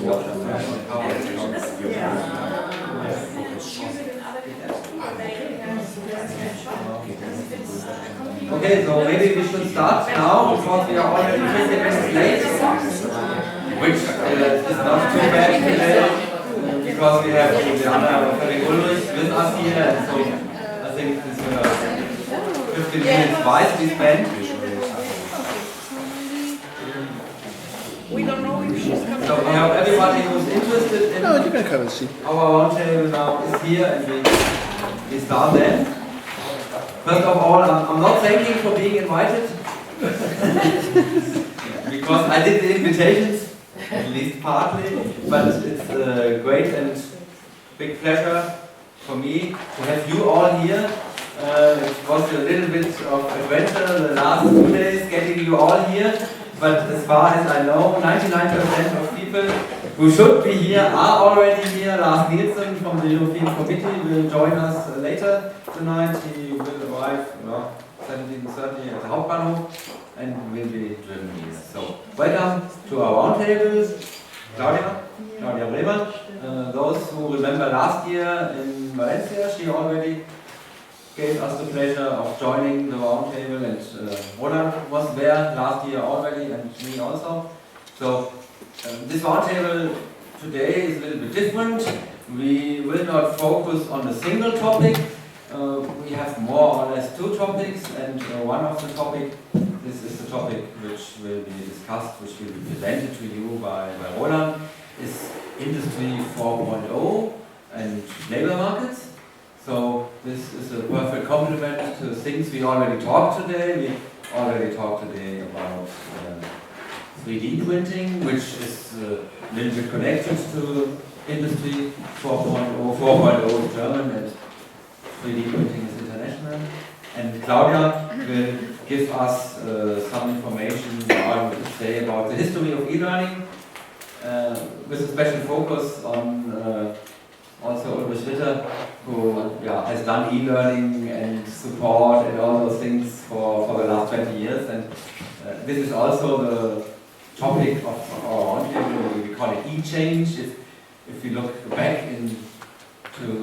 Okay, so maybe we should start now because we are already 50 minutes late, which is not too bad today because we have the other Ferry Ulrich with us here, and so I think this 15 minutes wisely spent. We don't know if she's coming. So we have everybody who's interested in No, you can come and see. our roundtable now is here, and we start then. First of all, I'm not thanking for being invited because I did the invitations, at least partly, but it's a great and big pleasure for me to have you all here. It was a little bit of adventure the last 2 days getting you all here, but as far as I know, 99% of people who should be here are already here. Lars Nielsen from the European Committee will join us later tonight. He will arrive 17:30 at the Hauptbahnhof and will be driven here. So, welcome to our roundtable. Claudia Bremer. Those who remember last year in Valencia, she already gave us the pleasure of joining the roundtable, and Roland was there last year already, and me also. So this roundtable today is a little bit different. We will not focus on a single topic. We have more or less 2 topics, and one of the topics, this is the topic which will be discussed, which will be presented to you by Roland, is Industry 4.0 and labor markets. So this is a perfect complement to things we already talked today. We already talked today about 3D printing, which is a little bit connected to Industry 4.0. 4.0 is German and 3D printing is international. And Claudia will give us some information, I would say, about the history of e-learning, with a special focus on also Ulrich Ritter, who has done e-learning and support and all those things for the last 20 years. And this is also the topic of our roundtable. We call it e-change. If you look back into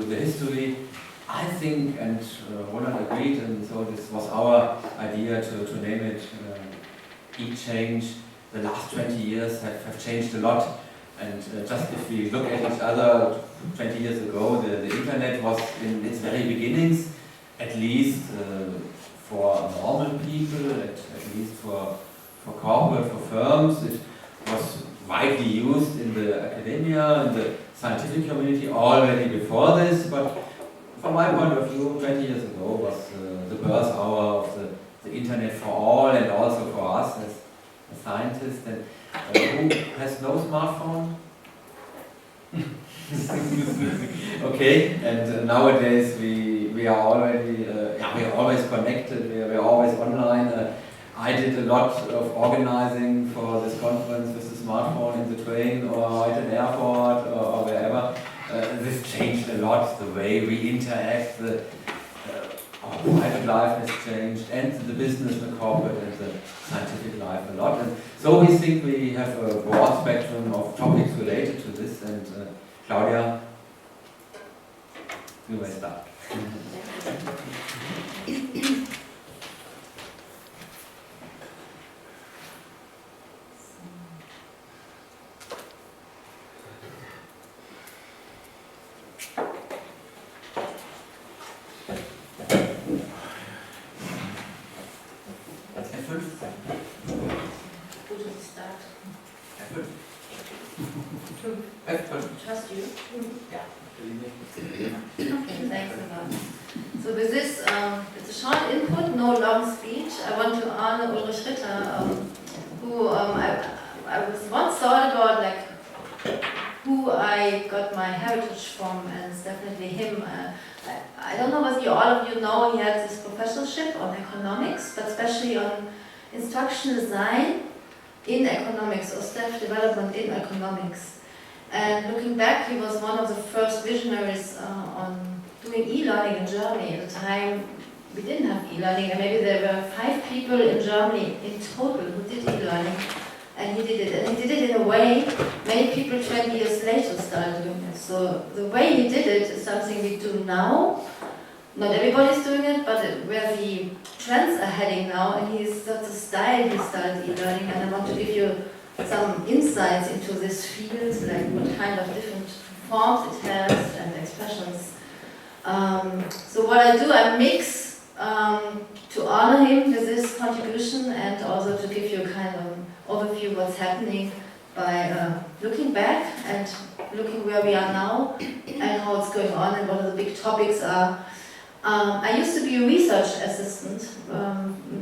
the history, I think, and Roland agreed, and so this was our idea to name it e-change. The last 20 years have changed a lot. And just if we look at each other 20 years ago, the internet was in its very beginnings, at least for normal people, at least for corporate, for firms. It was widely used in the academia, in the scientific community already before this, but from my point of view, 20 years ago was the birth hour of the internet for all, and also for us as scientists. And who has no smartphone? Okay, and nowadays we are already we are always connected. We are always online. I did a lot of organizing for this conference with the smartphone in the train or at an airport or wherever. This changed a lot. The way we interact. Our private life has changed, and the business, the corporate, and the scientific life a lot. And so we think we have a broad spectrum of topics related to this. And Claudia, you may start. Trust you? Yeah. Okay, thanks a lot. So with this, it's a short input, no long speech. I want to honor Ulrich Ritter, who I was once thought about, like, who I got my heritage from, and it's definitely him. I don't know whether all of you know, he had this professorship on economics, but especially on instruction design in economics, or staff development in economics. And looking back, he was one of the first visionaries on doing e-learning in Germany. At the time, we didn't have e-learning, and maybe there were 5 people in Germany in total who did e-learning. And he did it. And he did it in a way many people 20 years later started doing it. So the way he did it is something we do now. Not everybody's doing it, but where the trends are heading now, and that's the style he started e-learning, and I want to give you some insights into this field, like what kind of different forms it has and expressions. So what I do, I mix to honor him with this contribution and also to give you a kind of overview what's happening by looking back and looking where we are now and how it's going on and what the big topics are. I used to be a research assistant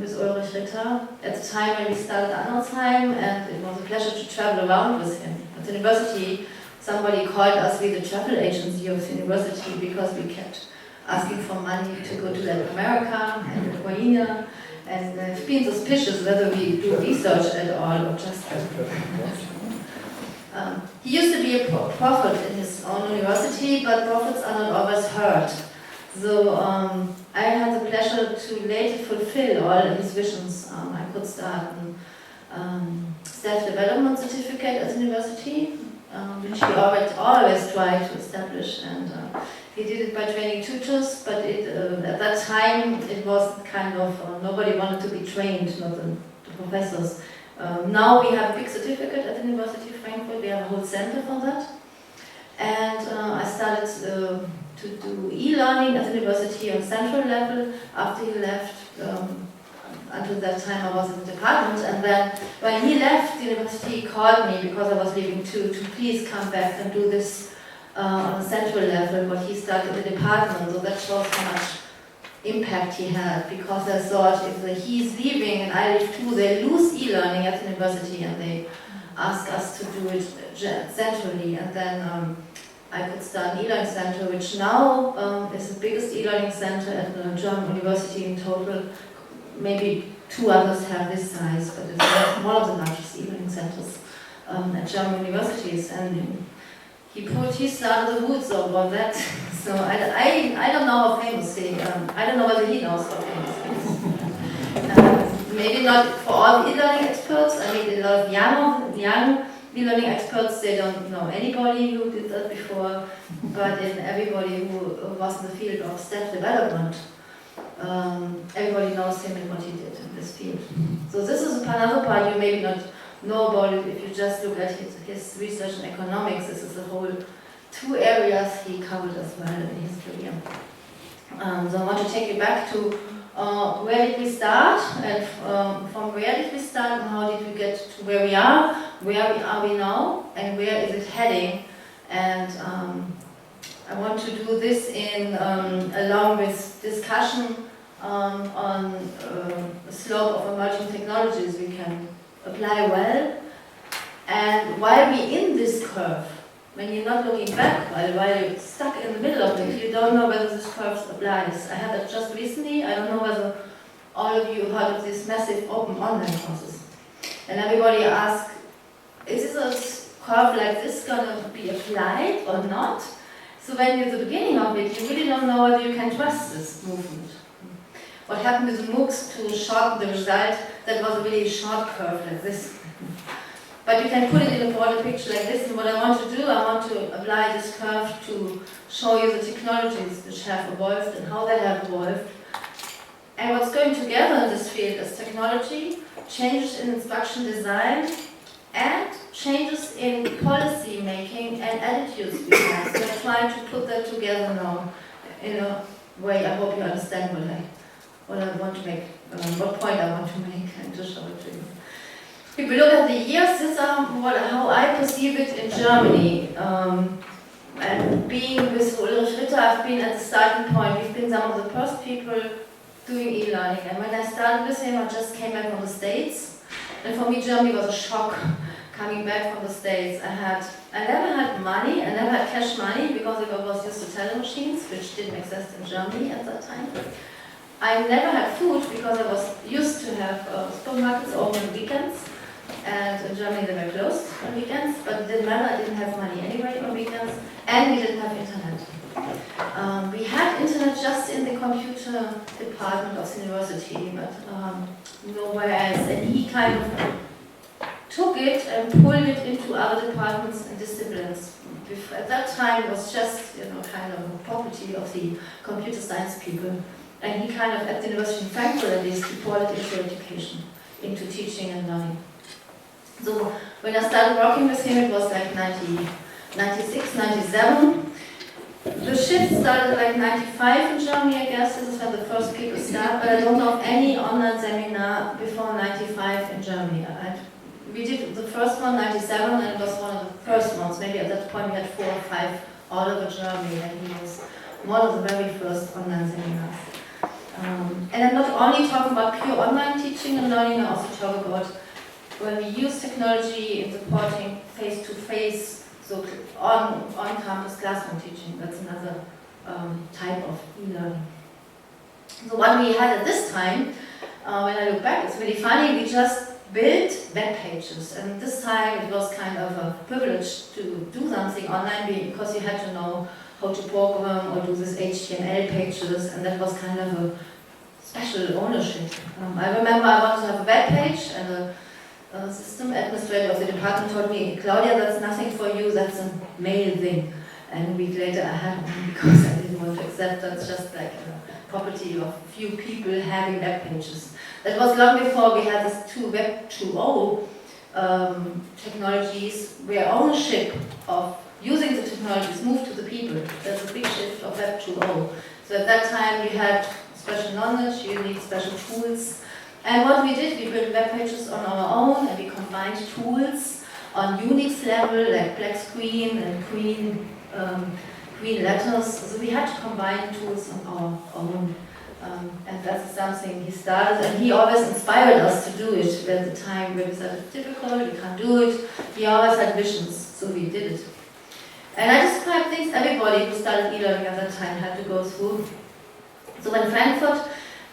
with Ulrich Ritter at the time when we started Arnoldshain, and it was a pleasure to travel around with him. At the university, somebody called us the travel agency of the university because we kept asking for money to go to Latin America and Ukraine, and it's been suspicious whether we do research at all or just he used to be a prophet in his own university, but prophets are not always heard. So I had the pleasure to later fulfill all his visions. I could start a staff development certificate at the university, which he always tried to establish, and he did it by training tutors, but at that time it was kind of, nobody wanted to be trained, not the professors. Now we have a big certificate at the University of Frankfurt, we have a whole center for that. And I started to do e-learning at the university on central level. After he left, until that time I was in the department, and then when he left the university, he called me because I was leaving to please come back and do this on a central level, what he started in the department. So that shows how much impact he had, because I thought if he's leaving and I leave too, they lose e-learning at the university, and they ask us to do it centrally. And then I could start an e-learning center, which now is the biggest e-learning center at the German university in total. Maybe 2 others have this size, but it's one of the largest e-learning centers at German universities. And he started the roots of all that. So I don't know how famous he is. I don't know whether he knows how famous he is. Maybe not for all e-learning experts. I mean, a lot of young e-learning experts, they don't know anybody who did that before, but in everybody who was in the field of staff development, everybody knows him and what he did in this field. So this is another part you maybe not know about it if you just look at his research in economics. This is the whole 2 areas he covered as well in his career. So I want to take you back to where did we start, and from where did we start and how did we get to where we are we now, and where is it heading. And I want to do this in along with discussion on the slope of emerging technologies we can apply well. And while we're in this curve, when you're not looking back, while you're stuck in the middle of it, you don't know whether this curve applies. I had that just recently. I don't know whether all of you heard of this massive open online courses. And everybody asks, is this curve like this going to be applied or not? So when you're at the beginning of it, you really don't know whether you can trust this movement. What happened with the MOOCs to shorten the result, that was a really short curve like this. But you can put it in a broader picture like this, and what I want to do, I want to apply this curve to show you the technologies which have evolved and how they have evolved. And what's going together in this field is technology, changes in instruction design, and changes in policy making and attitudes we have. So I'm trying to put that together now in a way. I hope you understand what I want to make, what point I want to make, and to show it to you. If we look at the years, this is how I perceive it in Germany. And being with Ulrich Ritter, I've been at the starting point. We've been some of the first people doing e-learning. And when I started with him, I just came back from the States. And for me, Germany was a shock coming back from the States. I never had money, I never had cash money because I was used to teller machines, which didn't exist in Germany at that time. I never had food because I was used to have supermarkets open on weekends. And in Germany they were closed on weekends, but it didn't matter, I didn't have money anyway on weekends, and we didn't have internet. We had internet just in the computer department of the university, but nowhere else. And he kind of took it and pulled it into other departments and disciplines. At that time, it was just, kind of a property of the computer science people. And he kind of, at the University in Frankfurt at least, he poured it into education, into teaching and learning. So when I started working with him, it was like 96, 97. The shift started like 95 in Germany, I guess. This is when the first people start, but I don't know of any online seminar before 95 in Germany. We did the first one, 97, and it was one of the first ones. Maybe at that point we had 4 or 5 all over Germany, and he was one of the very first online seminars. And I'm not only talking about pure online teaching and learning, I also talk about when we use technology in supporting face-to-face, so on-campus classroom teaching. That's another type of e-learning. So what we had at this time, when I look back, it's really funny, we just built web pages, and this time it was kind of a privilege to do something online because you had to know how to program or do this HTML pages, and that was kind of a special ownership. I remember I wanted to have a web page, and a system administrator of the department told me, Claudia, that's nothing for you, that's a male thing. And a week later I had one because I didn't want to accept that's just like a property of few people having web pages. That was long before we had this Web 2.0 technologies where ownership of using the technologies moved to the people. There's a big shift of Web 2.0. So at that time you had special knowledge, you need special tools. And what we did, we built web pages on our own, and we combined tools on Unix level, like black screen and green letters. So we had to combine tools on our own. And that's something he started, and he always inspired us to do it. At the time where we said it's difficult, we can't do it, he always had visions, so we did it. And I describe things everybody who started e-learning at that time had to go through. So in Frankfurt,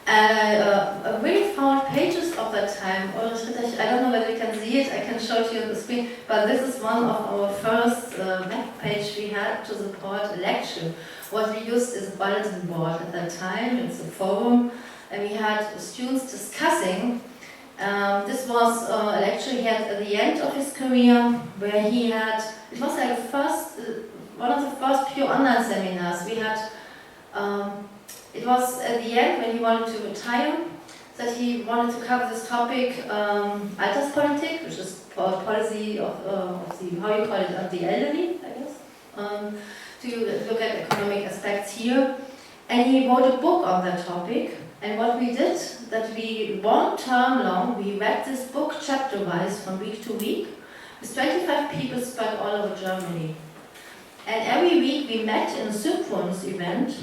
I really found pages of that time. I don't know whether you can see it, I can show it to you on the screen, but this is one of our first web page we had to support a lecture. What we used is a bulletin board at that time, it's a forum, and we had students discussing. This was a lecture he had at the end of his career, where he had, it was like one of the first pure online seminars we had. It was at the end when he wanted to retire that he wanted to cover this topic, Alterspolitik, which is policy of the, how you call it, of the elderly, I guess, to look at economic aspects here. And he wrote a book on that topic. And what we did, that we, 1 term long, we read this book chapter-wise from week to week, with 25 people spread all over Germany. And every week we met in a synchronous event.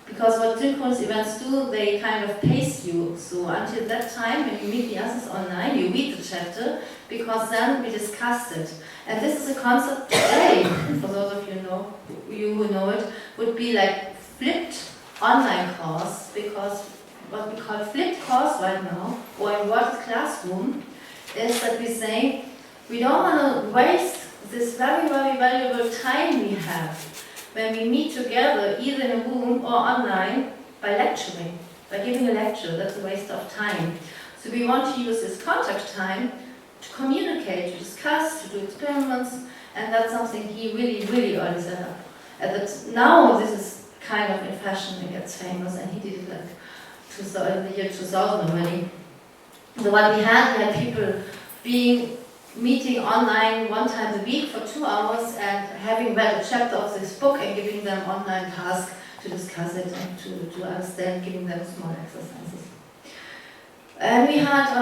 Because what synchronous events do, they kind of pace you. So until that time, when you meet the others online, you read the chapter, because then we discussed it. And this is a concept today, for those of you who know it, would be like flipped online course, because what we call flipped course right now, or inverted classroom, is that we say, we don't want to waste this very, very valuable time we have when we meet together, either in a room or online, by lecturing, by giving a lecture. That's a waste of time. So we want to use this contact time to communicate, to discuss, to do experiments, and that's something he really, really early set up. Now this is kind of in fashion, it gets famous, and he did it like in the year 2000 already. So what we had people meeting online 1 time a week for 2 hours and having read a chapter of this book and giving them online tasks to discuss it and to understand, giving them small exercises. And we had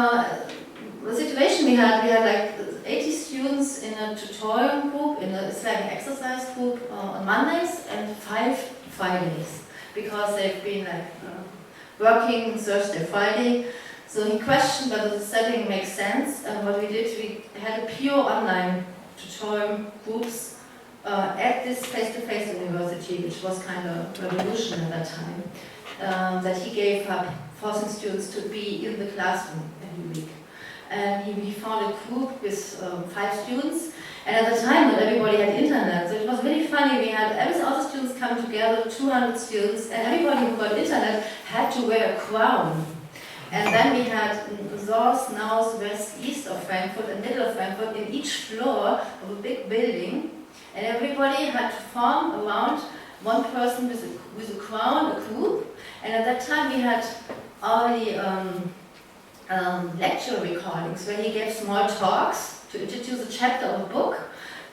the situation we had like 80 students in a tutorial group, it's like an exercise group on Mondays, and 5 Fridays, because they've been like working Thursday, Friday. So he questioned whether the setting makes sense, and what we did, we had a pure online tutorial groups at this face-to-face university, which was kind of a revolution at that time, that he gave up, forcing students to be in the classroom every week. And he found a group with 5 students, and at the time not everybody had internet, so it was really funny. We had all the students come together, 200 students, and everybody who got internet had to wear a crown. And then we had north, west, east of Frankfurt and middle of Frankfurt in each floor of a big building, and everybody had to form around one person with a crown, a group, and at that time we had already lecture recordings where he gave small talks to introduce a chapter of a book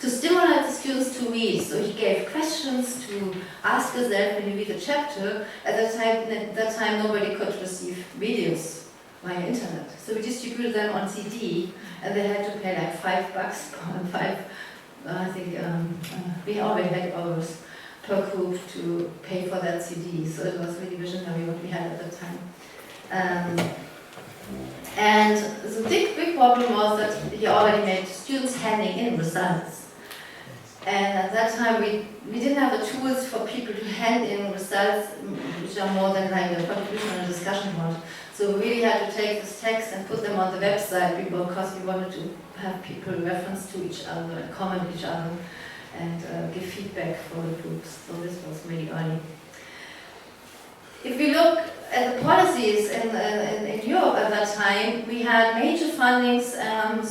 to stimulate the students to read. So he gave questions to ask yourself when you read a chapter. At that time nobody could receive videos via internet. So we distributed them on CD, and they had to pay like $5 we already had hours per group to pay for that CD. So it was really visionary what we had at that time. And the big problem was that he already made students handing in results. And at that time we didn't have the tools for people to hand in results which are more than like a contribution and a discussion board. So we really had to take this text and put them on the website because we wanted to have people reference to each other and comment each other and give feedback for the groups. So this was really early. If we look at the policies in Europe at that time, we had major fundings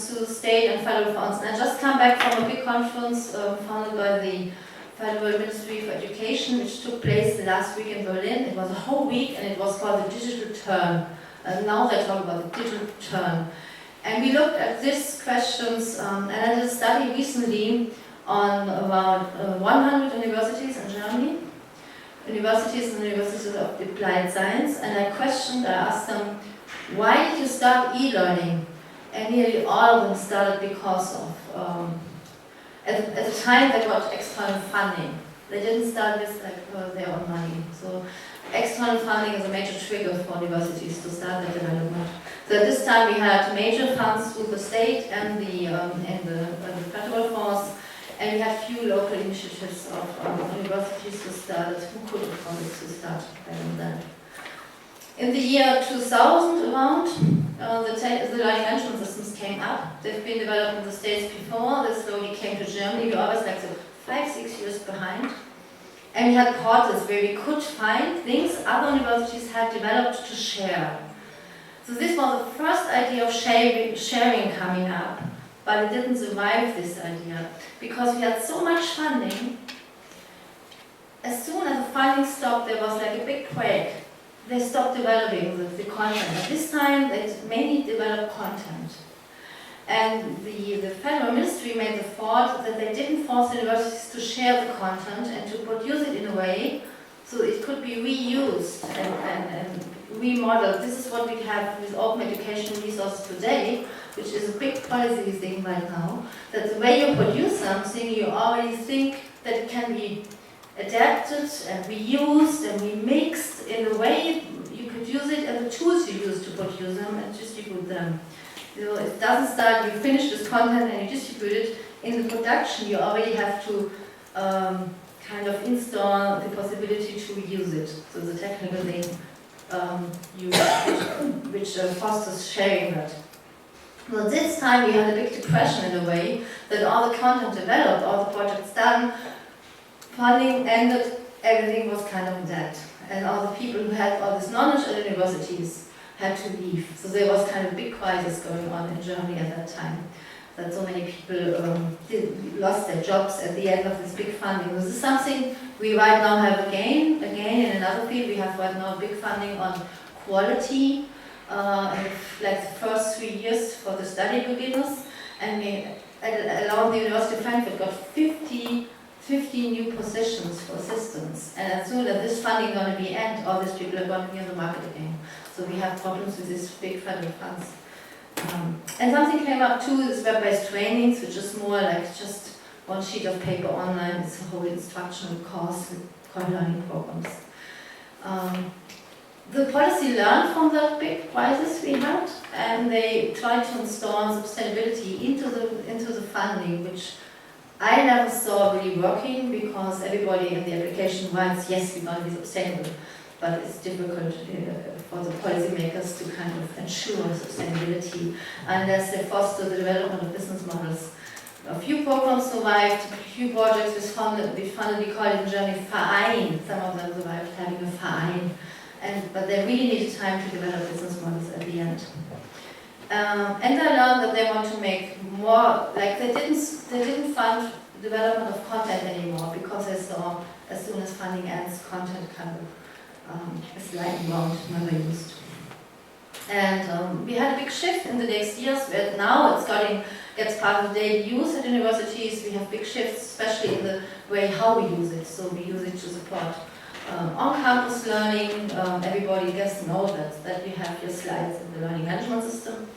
to state and federal funds. And I just come back from a big conference founded by the Federal Ministry for Education, which took place the last week in Berlin. It was a whole week, and it was called the digital turn. And now they talk about the digital turn. And we looked at these questions, and I did a study recently on around 100 universities in Germany. Universities and universities of applied science, and I asked them, why did you start e-learning? And nearly all of them started because of, at the time they got external funding. They didn't start with their own money. So external funding is a major trigger for universities to start their development. So at this time we had major funds through the state and the federal funds. And we had few local initiatives of universities who could afford it to start that. In the year 2000 around, the learning management systems came up. They've been developed in the States before, they slowly came to Germany. We always like 5-6 years behind. And we had portals where we could find things other universities had developed to share. So this was the first idea of sharing coming up. But it didn't survive this idea because we had so much funding. As soon as the funding stopped, there was like a big quake. They stopped developing the content. At this time, they mainly developed content. And the federal ministry made the thought that they didn't force universities to share the content and to produce it in a way so it could be reused and remodeled. This is what we have with open education resources today, which is a big policy thing right now, that the way you produce something, you already think that it can be adapted and reused and remixed in a way you could use it and the tools you use to produce them and distribute them. So it doesn't start, you finish this content and you distribute it. In the production, you already have to kind of install the possibility to reuse it. So the technical thing which fosters sharing that. Well, this time we had a big depression in a way, that all the content developed, all the projects done, funding ended, everything was kind of dead. And all the people who had all this knowledge at universities had to leave. So there was kind of a big crisis going on in Germany at that time, that so many people lost their jobs at the end of this big funding. This is something we right now have again in another field. We have right now big funding on quality, like the first 3 years for the study beginners, and we, along the University of Frankfurt, got 50 new positions for assistants. And as soon as this funding is going to be end, all these people are going to be on the market again. So we have problems with these big federal funds. And something came up too, is web-based trainings, which is more like just one sheet of paper online. It's a whole instructional course with learning programs. The policy learned from that big crisis we had, and they tried to install sustainability into the funding, which I never saw really working, because everybody in the application writes, yes, we want to be sustainable, but it's difficult for the policymakers to kind of ensure sustainability unless they foster the development of business models. A few programs survived, a few projects we call it in Germany Verein. Some of them survived having a Verein. But they really needed time to develop business models at the end. And I learned that they want to make more, like they didn't fund development of content anymore because they saw as soon as funding ends, content kind of is lying around, never used. And we had a big shift in the next years where now gets part of the daily use at universities. We have big shifts, especially in the way how we use it. So we use it to support on-campus learning. Everybody gets to know that we have your slides in the learning management system.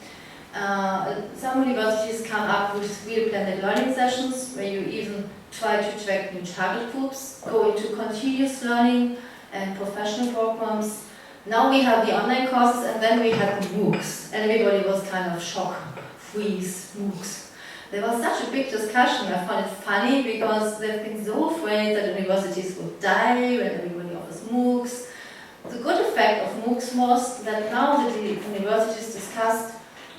Some universities come up with real blended learning sessions where you even try to track new target groups, go into continuous learning and professional programs. Now we have the online courses, and then we had the MOOCs, and everybody was kind of shocked, freeze, MOOCs. There was such a big discussion. I found it funny because they've been so afraid that universities would die when everybody offers MOOCs. The good effect of MOOCs was that now the universities discussed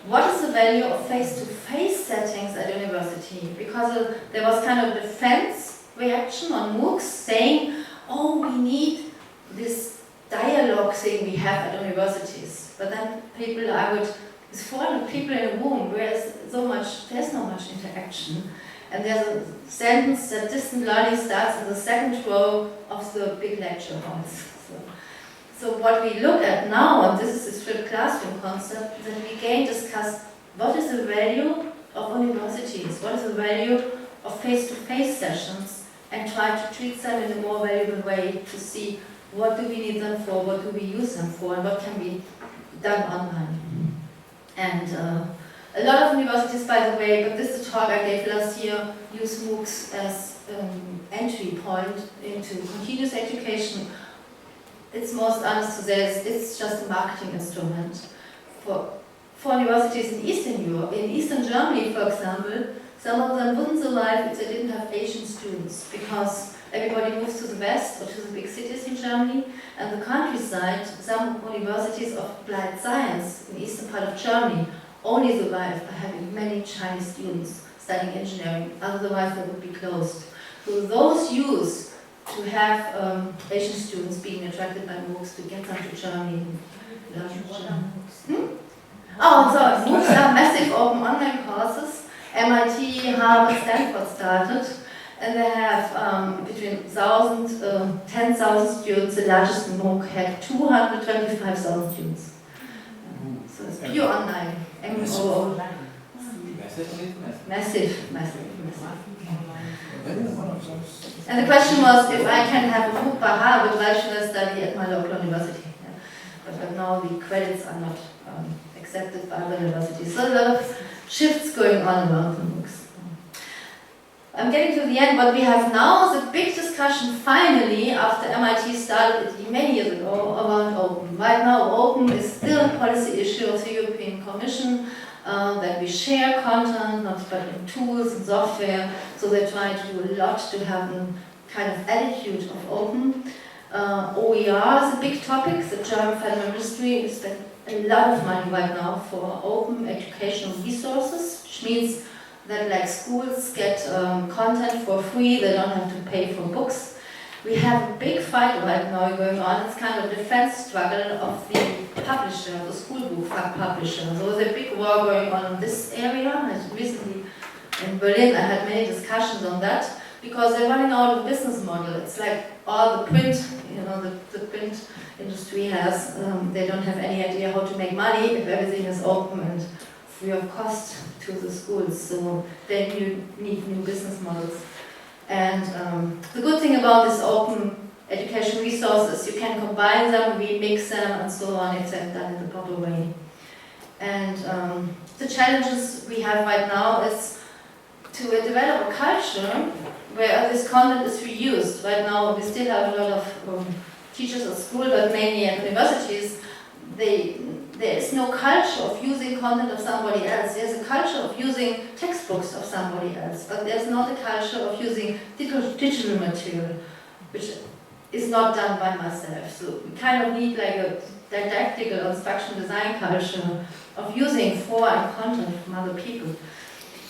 what is the value of face-to-face settings at university, because there was kind of a defense reaction on MOOCs saying, oh, we need this dialogue thing we have at universities. But then people argued, it's 400 people in a room, there's not much interaction. And there's a sentence that distant learning starts in the second row of the big lecture halls. So what we look at now, and this is the flipped classroom concept, that we again discuss what is the value of universities, what is the value of face-to-face sessions, and try to treat them in a more valuable way to see what do we need them for, what do we use them for, and what can be done online. And a lot of universities, by the way, but this is a talk I gave last year, use MOOCs as entry point into continuous education. It's most honest to say it's just a marketing instrument. For universities in Eastern Europe, in Eastern Germany, for example, some of them wouldn't survive if they didn't have Asian students, because everybody moves to the west or to the big cities in Germany, and the countryside, some universities of applied science in the eastern part of Germany only survive by having many Chinese students studying engineering, otherwise they would be closed. So those use to have Asian students being attracted by MOOCs to get them to Germany and learn German. Oh, so MOOCs are massive open online courses. MIT, Harvard, Stanford started, and they have between 10,000 students. The largest MOOC had 225,000 students. So it's pure online. MOO. Massive. And the question was, if I can have a MOOC by Harvard, why should I study at my local university? Yeah. But now the credits are not accepted by other universities. So a lot of shifts going on around the MOOCs. I'm getting to the end. What we have now is a big discussion, finally, after MIT started it many years ago, around open. Right now, open is still a policy issue of the European Commission, that we share content, not but in tools and software, so they're trying to do a lot to have a kind of attitude of open. OER is a big topic. The German Federal Ministry spent a lot of money right now for open educational resources, which means that like schools get content for free, they don't have to pay for books. We have a big fight right now going on. It's kind of a defense struggle of the publisher, the school book publisher. So there's a big war going on in this area. And recently in Berlin I had many discussions on that, because they're running out of business model. It's like all the print, the print industry has, they don't have any idea how to make money if everything is open and free of cost to the schools. So they need new business models. And the good thing about this open education resources, you can combine them, remix them, and so on, if they're done in the proper way. And the challenges we have right now is to develop a culture where this content is reused. Right now, we still have a lot of teachers at school, but mainly at universities. There is no culture of using content of somebody else. There's a culture of using textbooks of somebody else, but there's not a culture of using digital material, which is not done by myself. So we kind of need like a didactical instruction design culture of using foreign content from other people.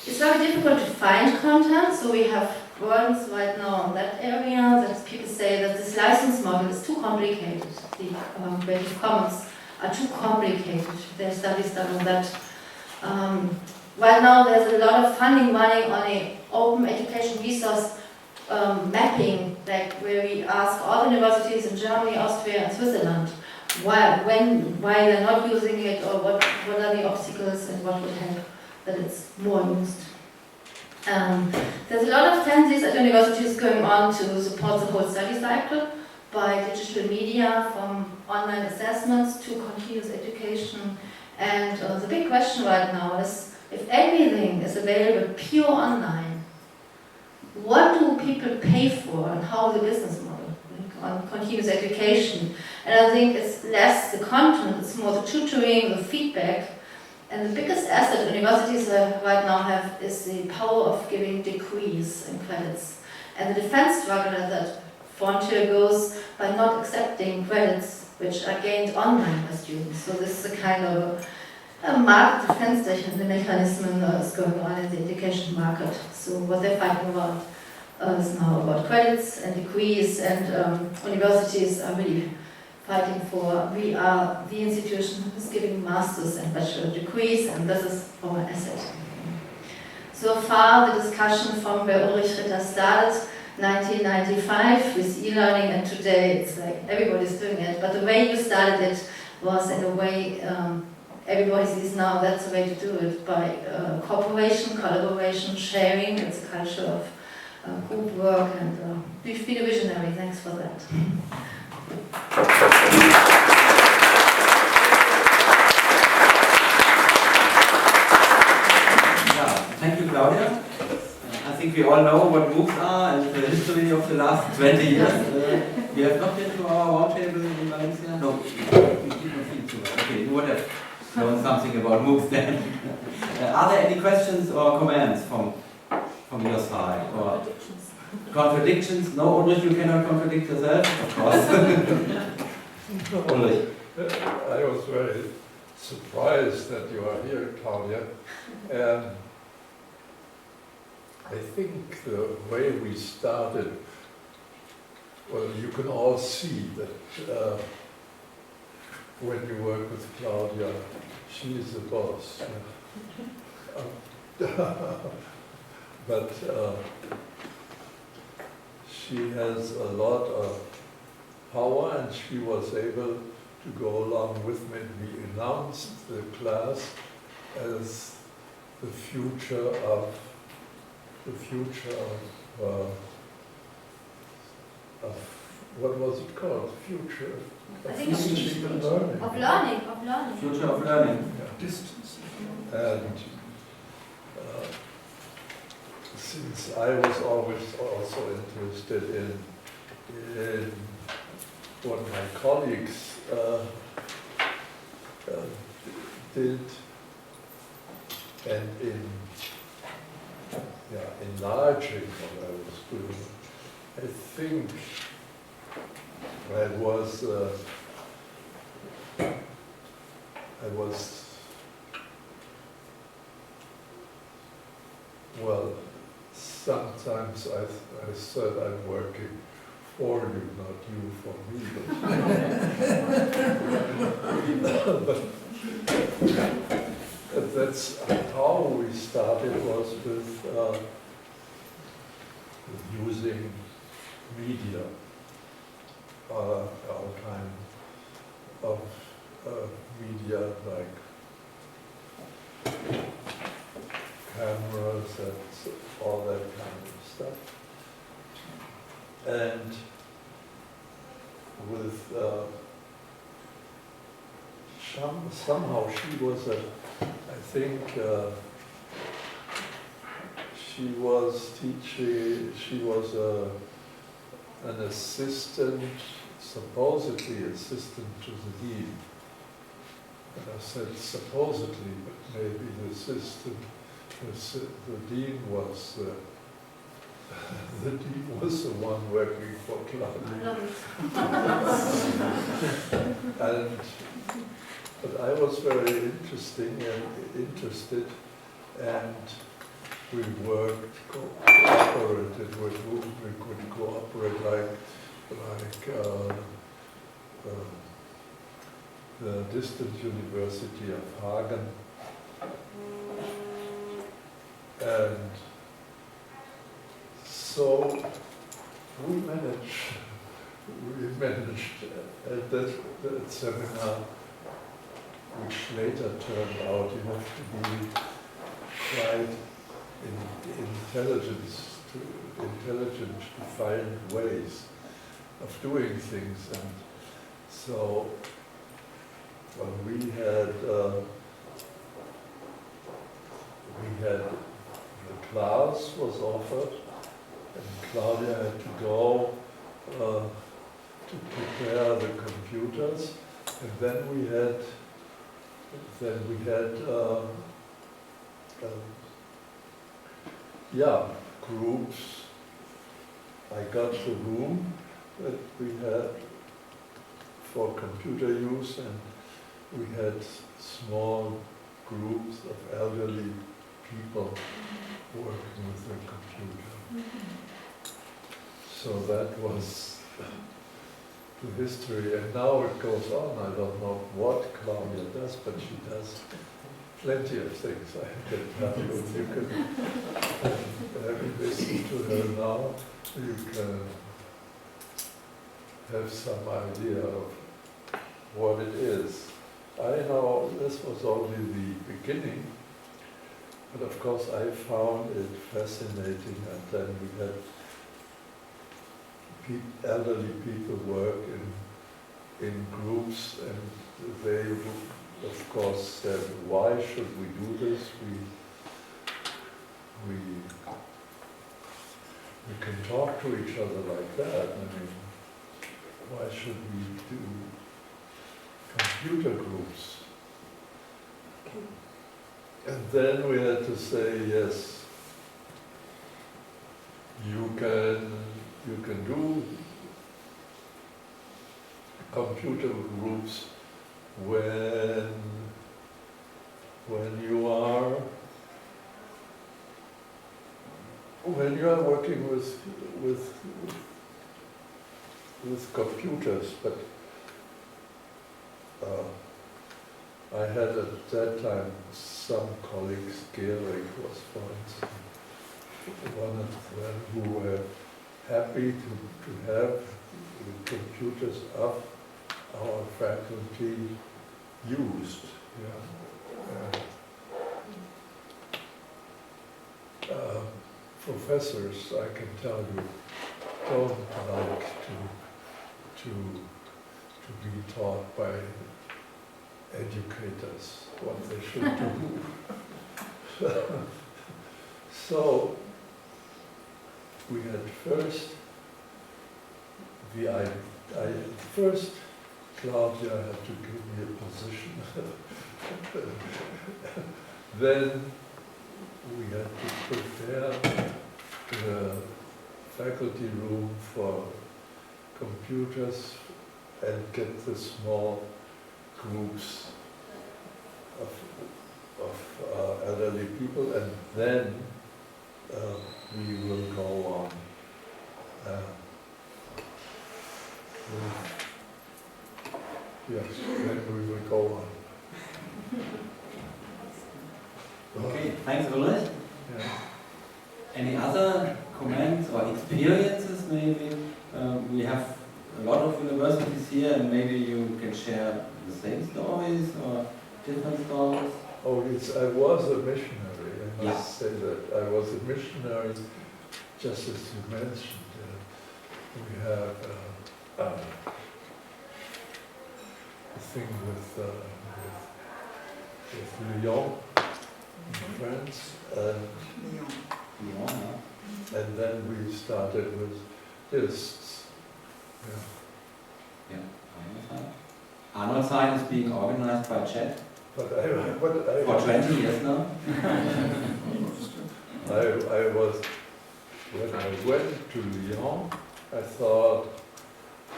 It's very difficult to find content, so we have burdens right now on that area, that people say that this license model is too complicated. The Creative Commons are too complicated. There's studies done on that. Right now there's a lot of funding money on an open education resource mapping, like where we ask all universities in Germany, Austria and Switzerland why they're not using it, or what are the obstacles and what would help that it's more used. There's a lot of tendencies at universities going on to support the whole study cycle by digital media, from online assessments to continuous education. And the big question right now is, if everything is available pure online, what do people pay for and how is the business model on continuous education? And I think it's less the content, it's more the tutoring, the feedback. And the biggest asset universities right now have is the power of giving degrees and credits. And the defense struggle at that frontier goes by not accepting credits which are gained online by students. So this is a kind of a market defense mechanism is going on in the education market. So what they're fighting about is now about credits and degrees, and universities are really fighting for, we are the institution that is giving masters and bachelor degrees, and this is our asset. So far, the discussion from where Ulrich Ritter started, 1995, with e-learning, and today it's like everybody's doing it, but the way you started it was in a way everybody sees now that's the way to do it, by cooperation, collaboration, sharing. It's a culture of group work, and you've been a visionary, thanks for that. Thank you, Claudia. I think we all know what MOOCs are and the history of the last 20 years. We have not been to our roundtable in Valencia. No, we did not feel too well. Okay, you would have known something about MOOCs then. Are there any questions or comments from your side? Or contradictions? No, Ulrich, you cannot contradict yourself, of course. Ulrich. I was very surprised that you are here, Claudia. I think the way we started, well, you can all see that when you work with Claudia, she is the boss. But she has a lot of power, and she was able to go along with me. We announced the class as the future of what was it called? Future I think it's teaching and learning. Of learning. Future of learning. Yeah. Distance. And since I was always also interested in what my colleagues did, and in enlarging what I was doing, I think I was well, sometimes I said I'm working for you, not you for me. But that's how we started, was with using media, all kinds of media, like cameras and all that kind of stuff. And with somehow she was I think she was teaching, she was an assistant, supposedly assistant to the dean. And I said supposedly, but maybe the assistant, the dean was the one working for Claudia. But I was very interested, and we cooperated with whom we could cooperate, like the distant University of Hagen, And so we managed at that seminar, which later turned out you have to be quite intelligent to find ways of doing things. And so when we had the class was offered, and Claudia had to go to prepare the computers, and then we had groups. I got the room that we had for computer use, and we had small groups of elderly people working with the computer. So that was the history, and now it goes on. I don't know what Claudia does, but she does plenty of things. I can tell you. You can have you listen to her now, you can have some idea of what it is. I know this was only the beginning, but of course I found it fascinating, and then we had elderly people work in groups, and they of course said, why should we do this? We can talk to each other like that. I mean, why should we do computer groups? And then we had to say, yes, you can do computer groups when you are working with computers, but I had at that time some colleagues, Gehrig was for instance, one of them who were happy to have the computers of our faculty used. Professors, I can tell you, don't like to be taught by educators what they should do. So we had first first Claudia had to give me a position. Then we had to prepare the faculty room for computers and get the small groups of elderly people, and then we will go on then we will go on. Okay, thanks Ulrich. Yeah. Any other comments or experiences maybe? We have a lot of universities here, and maybe you can share the same stories or different stories. Oh yes, I was a missionary, I must say that. I was a missionary, just as you mentioned. We have a thing with Lyon, France, and then we started with lists. Arnoldshain is being organized by Chet But for 20 years now. I was, when I went to Lyon, I thought,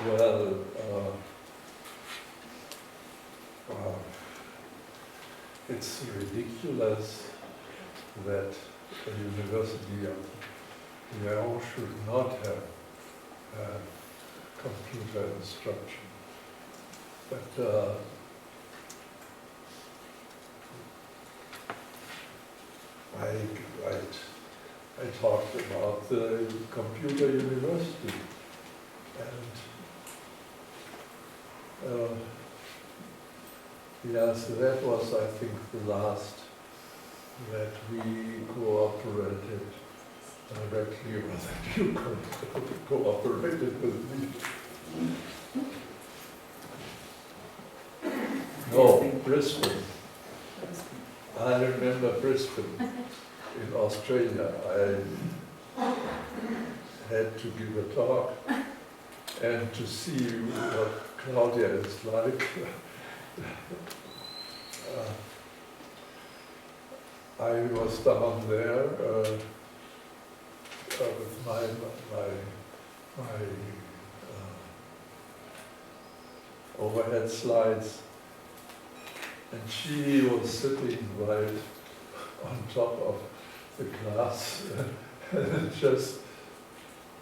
well, it's ridiculous that the University of Lyon should not have computer instruction. But I talked about the computer university, and yes, that was, I think, the last that we cooperated directly, or that you cooperated with me. No, Brisbane. I remember Brisbane in Australia. I had to give a talk and to see what Claudia is like. I was down there with my overhead slides, and she was sitting right on top of the class, and just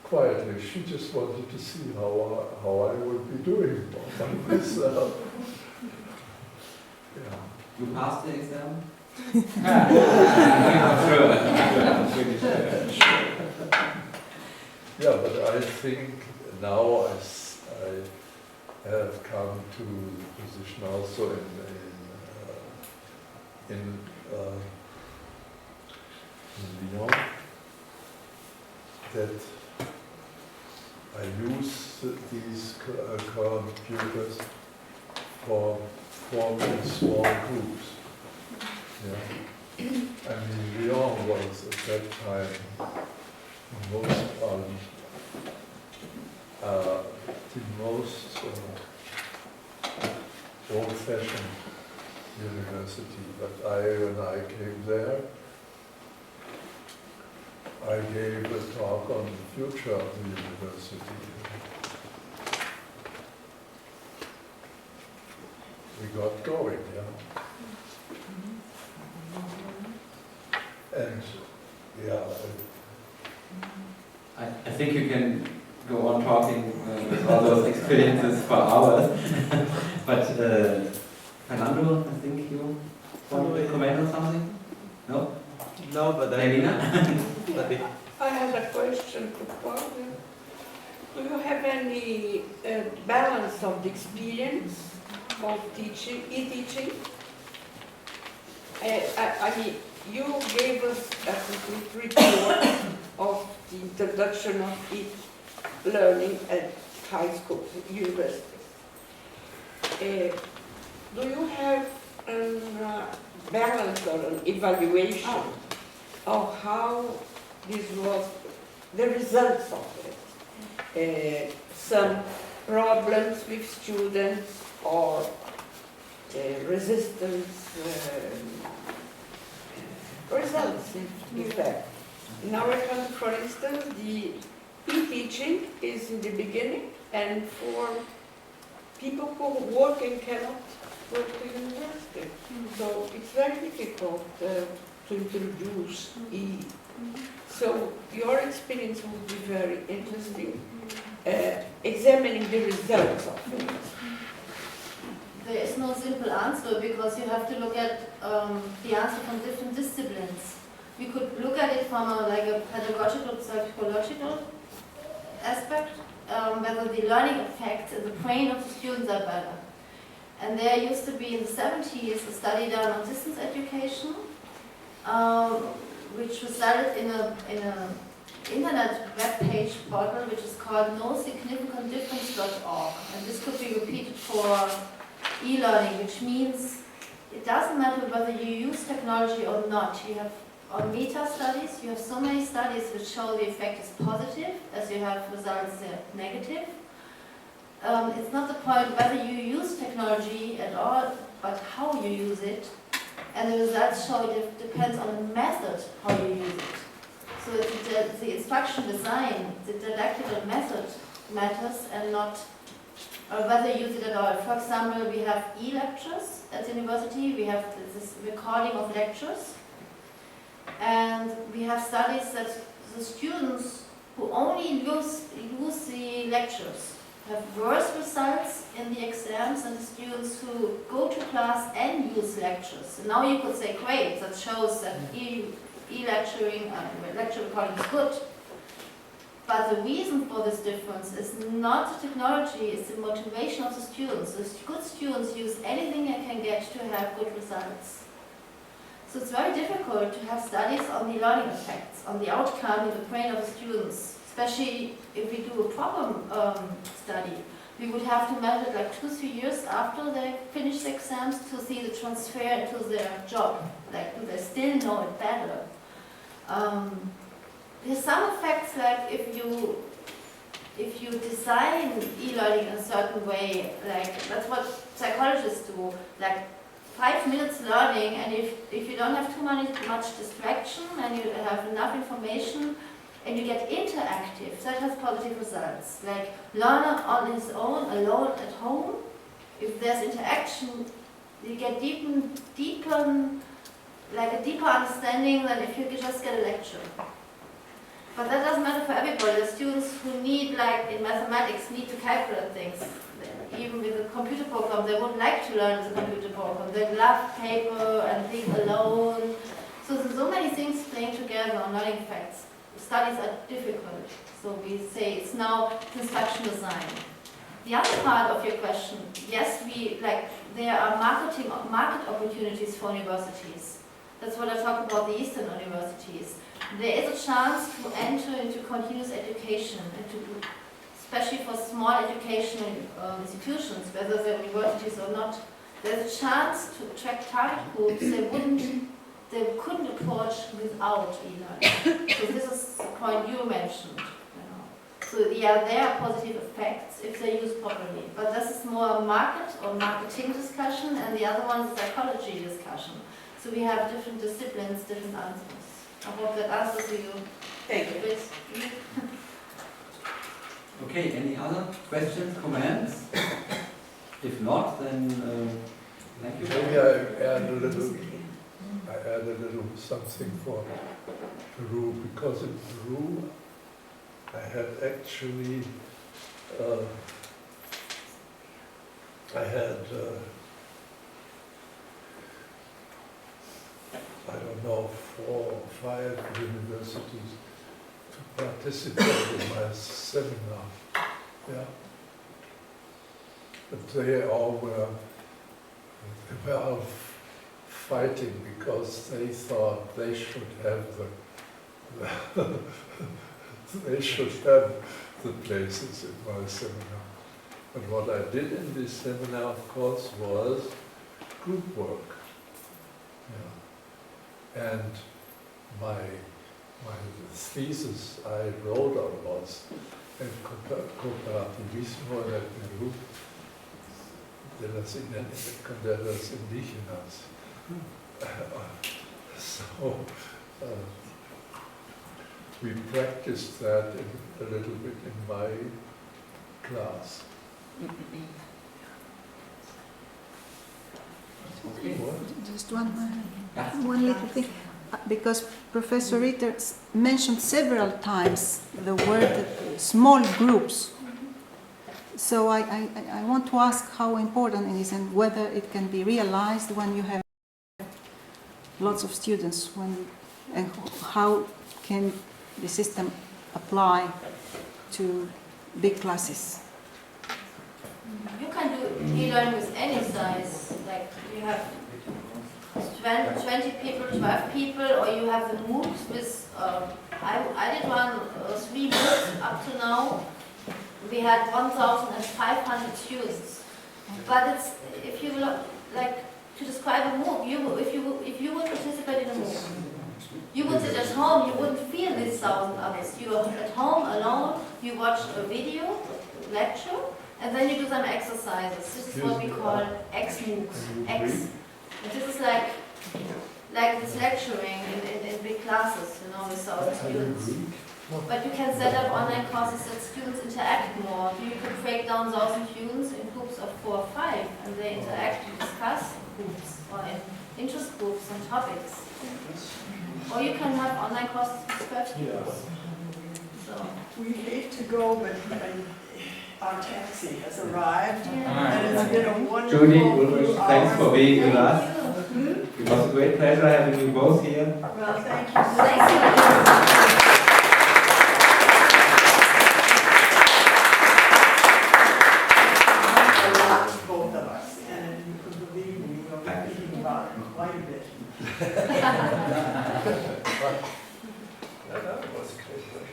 quietly, she just wanted to see how I would be doing by myself. Yeah. You passed the exam? I'm sure. I'm pretty sure. Yeah, but I think now I have come to the position also in Lyon that I use these computers for forming small groups. Yeah. I mean, Lyon was at that time the most old-fashioned university. But when I came there, I gave a talk on the future of the university. We got going, yeah. And yeah. I think you can go on talking with all those experiences for hours. But Fernando, I think you want to comment on something? No? No, but I have a question to Claudia. Do you have any balance of the experience of teaching, e-teaching? I mean, you gave us a complete report of the introduction of e-learning at high schools, universities. Do you have a balance or an evaluation of how this was, the results of it? Some problems with students or resistance results, in fact. In our country, for instance, the e-teaching is in the beginning, and for people who work and cannot go to university. So it's very difficult to introduce E. So your experience would be very interesting, examining the results of it. There is no simple answer because you have to look at the answer from different disciplines. We could look at it from a pedagogical, psychological aspect, whether the learning effects in the brain of the students are better. And there used to be in the 70s a study done on distance education, which resulted in an internet web page portal which is called nosignificantdifference.org. And this could be repeated for e-learning, which means it doesn't matter whether you use technology or not. You have on meta-studies, you have so many studies which show the effect is positive, as you have results that are negative. It's not the point whether you use technology at all, but how you use it. And the results show it depends on the method how you use it. So it's the instruction design, the didactical method matters and not whether you use it at all. For example, we have e-lectures at the university, we have this recording of lectures, and we have studies that the students who only use the lectures have worse results in the exams than the students who go to class and use lectures. And now you could say, great, that shows that e-lecturing, lecture recording is good. But the reason for this difference is not the technology, it's the motivation of the students. The good students use anything they can get to have good results. So it's very difficult to have studies on the learning effects, on the outcome in the brain of the students, especially if we do a problem study. We would have to measure it like 2-3 years after they finish the exams to see the transfer into their job. Like, do they still know it better? There's some effects, like if you design e-learning in a certain way, like that's what psychologists do, like 5 minutes learning, and if you don't have too much distraction and you have enough information and you get interactive, that has positive results. Like learner on his own, alone at home, if there's interaction, you get deeper, like a deeper understanding than if you just get a lecture. But that doesn't matter for everybody. The students who need, like in mathematics, need to calculate things. Even with a computer program, they would like to learn with a computer program. They love paper and think alone. So there's so many things playing together on learning effects. Studies are difficult. So we say it's now construction design. The other part of your question, yes, there are market opportunities for universities. That's what I talk about the Eastern universities. There is a chance to enter into continuous education, especially for small educational institutions, whether they're universities or not. There's a chance to attract target groups they couldn't approach without e-learning. So this is the point you mentioned. So yeah, there are positive effects if they're used properly. But this is more a market or marketing discussion, and the other one is psychology discussion. So we have different disciplines, different answers. I hope that answers you. Thank you. Okay, any other questions, comments? If not, then thank you. Maybe I add a little something for Peru, because in Peru I had actually I don't know, 4 or 5 universities to participate in my seminar. Yeah. But they all were fighting because they thought they should have the places in my seminar. But what I did in this seminar, of course, was group work. Yeah. And my thesis I wrote on was el cooperativismo en el Perú de las indígenas. So we practiced that a little bit in my class. Okay. Just one little thing, because Professor Ritter mentioned several times the word small groups. So I want to ask how important it is and whether it can be realized when you have lots of students, and how can the system apply to big classes. You can do e-learning with any size, like you have 20 people, 12 people, or you have the MOOCs with, I did one 3 MOOCs up to now. We had 1,500 students. But it's, if you look, like, to describe a MOOC, if you would participate in a MOOC, you would sit at home, you wouldn't feel these 1,000 others. You're at home alone, you watch a video, lecture, and then you do some exercises. This is what we call X-MOOCs. X. And this is like this lecturing in big classes, you know, with 1,000 students. But you can set up online courses that students interact more. You could break down 1,000 students in groups of 4 or 5, and they interact and discuss groups or in interest groups and topics. Or you can have online courses with 12 students. So. We hate to go, but our taxi has arrived, Yeah. and it's been a wonderful Judy, few thanks for hours. being with Thank us. you. We It was a great pleasure having you both here. Well, thank you. Thanks a lot. Both of us, and you can believe me, we'll be thinking about it quite a bit.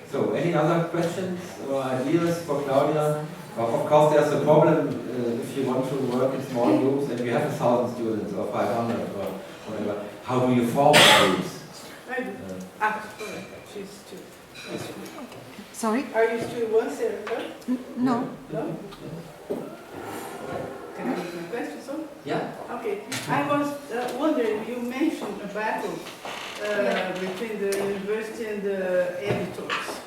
So, any other questions or ideas for Claudia? Well, of course, there's a problem if you want to work in small groups and you have 1,000 students or 500 or whatever. How do you form groups? I do. Sorry, she's two. Sorry? Are you still one, Sarah? No. No? Can I make my question, so? Yeah. Okay, I was wondering, you mentioned a battle between the university and the editors.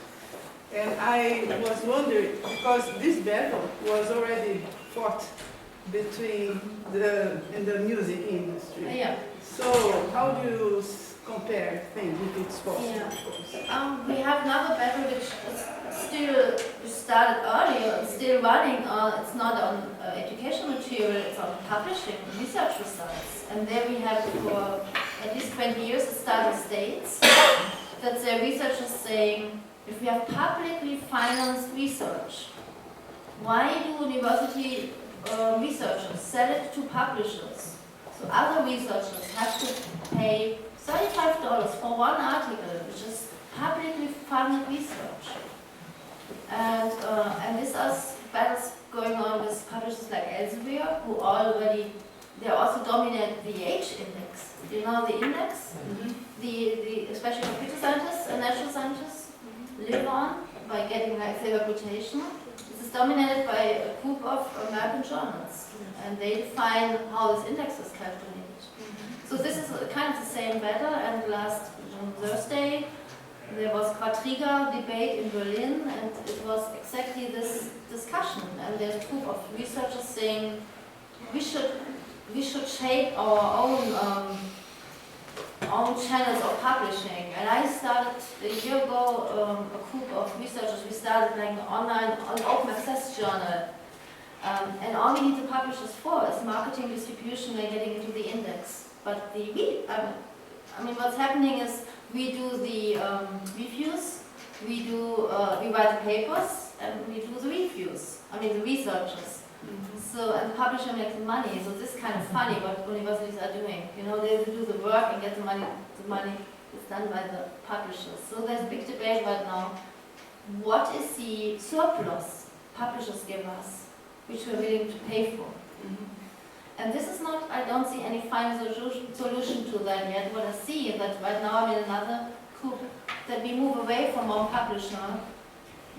And I was wondering, because this battle was already fought between in the music industry. Yeah. So how do you compare things if it's possible, Yeah. of course? We have another battle which is still started earlier and still running. It's not on educational material, it's on publishing, research results. And there we have for at least 20 years a study states that the researchers saying, if we have publicly financed research, why do university researchers sell it to publishers? So other researchers have to pay $35 for one article, which is publicly funded research. And this is battles going on with publishers like Elsevier, who already, they also dominate the H index. You know the index? The especially computer scientists and natural scientists live on by getting like their reputation. This is dominated by a group of American journals, and they define how this index is calculated. So this is kind of the same battle, and last Thursday there was Quadriga debate in Berlin, and it was exactly this discussion. And there's a group of researchers saying we should shape our own channels of publishing. And I started a year ago a group of researchers. We started like an online open access journal. And all we need the publishers for is marketing, distribution, and getting into the index. But I mean, what's happening is we do the reviews, we write the papers, and we do the reviews. I mean, the researchers. So, and the publisher makes the money. So this is kind of funny what universities are doing. You know, they do the work and get the money. The money is done by the publishers. So there's a big debate right now. What is the surplus publishers give us, which we're willing to pay for? And this is not, I don't see any final solution to that yet. What I see is that right now I'm in another group that we move away from one publisher.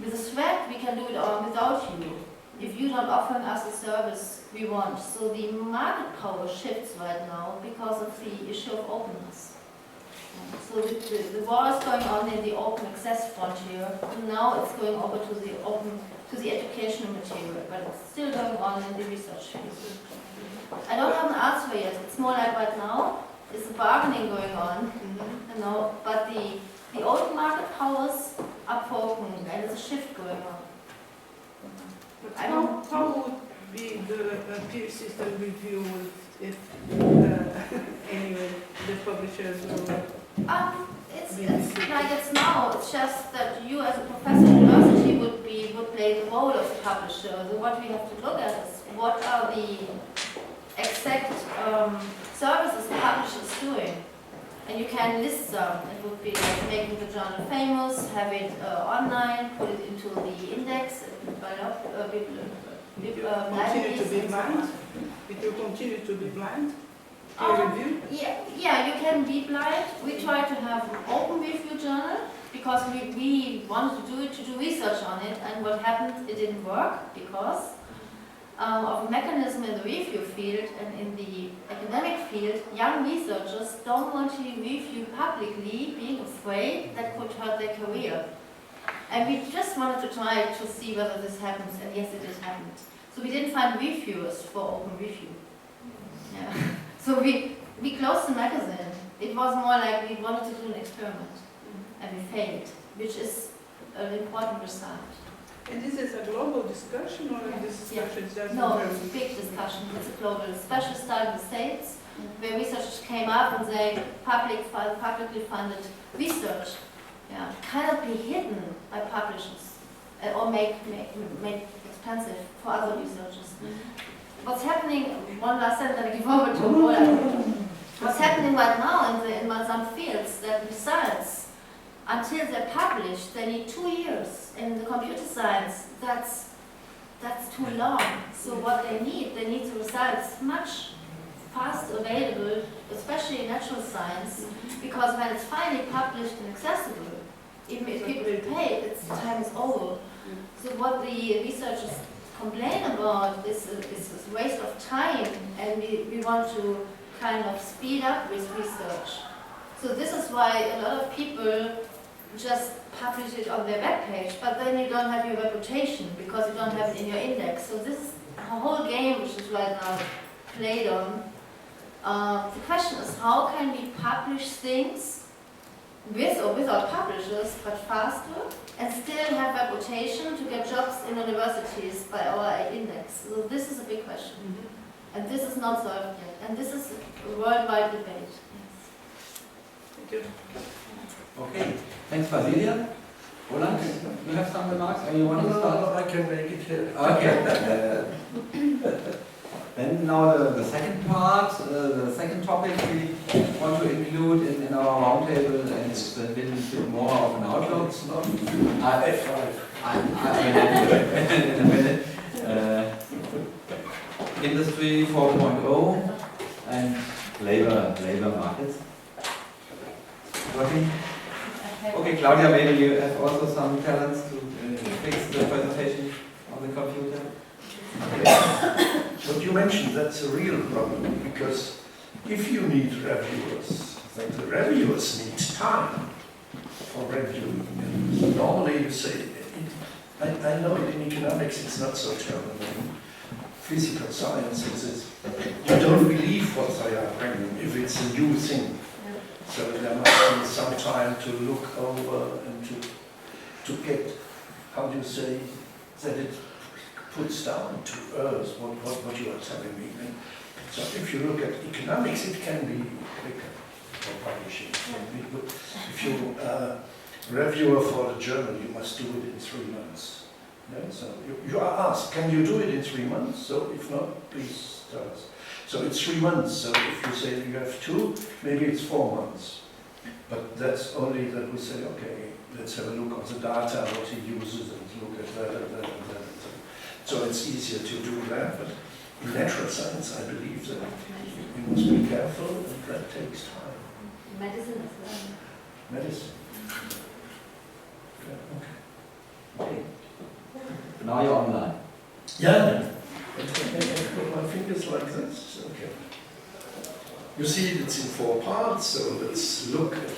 With a threat, we can do it all without you. If you don't offer us the service we want. So the market power shifts right now because of the issue of openness. So the war is going on in the open access frontier. And now it's going over to the educational material, but it's still going on in the research field. I don't have an answer yet. It's more like right now, it's a bargaining going on, you know, but the old market powers are broken and there's a shift going on. How would be the peer system review if anyway the publishers will? It's like it's now. It's just that you as a professor at university would play the role of publisher. So what we have to look at is what are the exact services the publisher is doing. And you can list them. It would be like making the journal famous, have it online, put it into the index, Continue to be blind? It will continue to be blind? Peer review? Yeah, you can be blind. We try to have an open review journal because we wanted to do research on it, and what happened, it didn't work because of a mechanism in the review field and in the academic field. Young researchers don't want to review publicly, being afraid that could hurt their career. And we just wanted to try to see whether this happens, and yes, it did happen. So we didn't find reviewers for open review. Yeah. So we closed the magazine. It was more like we wanted to do an experiment, and we failed, which is an important result. And this is a global discussion, or this discussion is just No, it's a big discussion. It's a global, especially starting in the States. where researchers came up and say publicly funded research cannot be hidden by publishers or made expensive for other researchers. What's happening, one last sentence, I give over to Roland. What's happening right now in some fields, that results, until they're published, they need 2 years. In the computer science, that's too long. So what they need the results much faster available, especially in natural science, because when it's finally published and accessible, even if people will pay, its time is over. So what the researchers complain about is a waste of time, and we want to kind of speed up with research. So this is why a lot of people just publish it on their webpage, but then you don't have your reputation because you don't have it in your index. So this is a whole game which is right now played on. The question is, how can we publish things with or without publishers, but faster, and still have reputation to get jobs in universities by our index? So this is a big question. And this is not solved yet. And this is a worldwide debate. Thank you. Okay, thanks, Basilia. Roland, you have some remarks, or you want to start? No, I can make it here. Okay. Then now the second part, the second topic we want to include in our roundtable, and it's a little bit more of an outlook. It's not In a minute. Industry 4.0 and labor markets. Working? Okay, Claudia, maybe you have also some talents to fix the presentation on the computer. What you mentioned, that's a real problem, because if you need reviewers, then the reviewers need time for reviewing. And normally you say, I know in economics it's not so terrible. In physical sciences, you don't believe what they are bringing if it's a new thing. So there must be some time to look over and to get, how do you say, that it puts down to earth what you are telling me. And so if you look at economics, it can be quicker for publishing. If you reviewer for the journal, you must do it in 3 months. Yeah? So you are asked, can you do it in 3 months? So if not, please tell us. So it's 3 months. So if you say you have 2, maybe it's 4 months. But that's only that we say, okay, let's have a look at the data, what he uses, and look at that and that and that. So it's easier to do that, but in natural science, I believe that you must be careful, and that takes time. Medicine as well. Medicine. Yeah, Okay. Now you're online. yeah. I put my fingers like this. Okay. You see, it's in 4 parts, so let's look at it.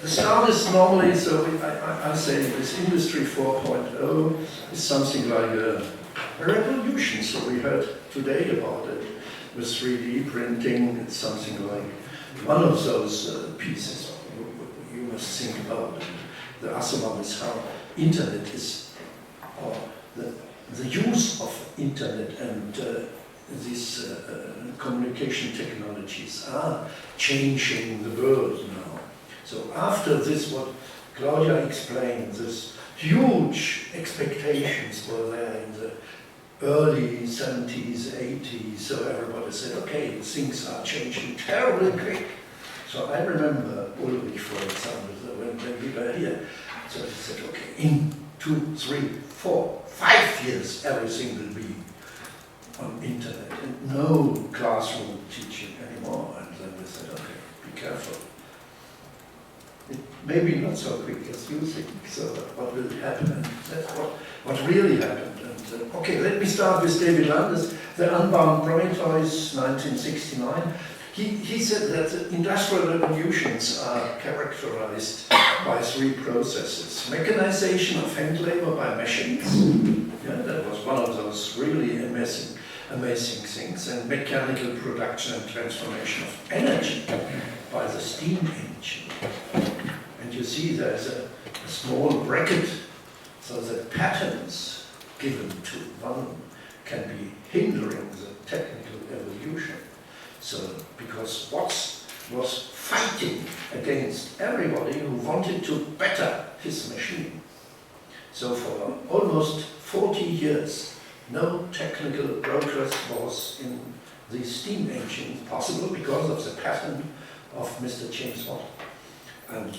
The start is normally, so I say this Industry 4.0 is something like a revolution. So we heard today about it with 3D printing. It's something like one of those pieces you must think about. The other one is how internet is, or the use of internet and these communication technologies are changing the world now. So after this, what Claudia explained, this huge expectations were there in the early 70s, 80s, so everybody said, okay, things are changing terribly quick. So I remember Ulrich, for example, when we were here, so he said, okay, in 2, 3, 4, 5 years, everything will be on internet, and no classroom teaching anymore. And then we said, okay, be careful. It may be not so quick as you think, so what will happen? And that's what really happened. And, okay, let me start with David Landers, the Unbound Prometheus, 1969. He said that the industrial revolutions are characterized by 3 processes. Mechanization of hand labor by machines. Yeah, that was one of those really amazing things. And mechanical production and transformation of energy by the steam engine. And you see there's a small bracket so that patterns given to one can be hindering the technical evolution. So, because Watts was fighting against everybody who wanted to better his machine. So for almost 40 years, no technical progress was in the steam engine possible because of the patent of Mr. James Watt. And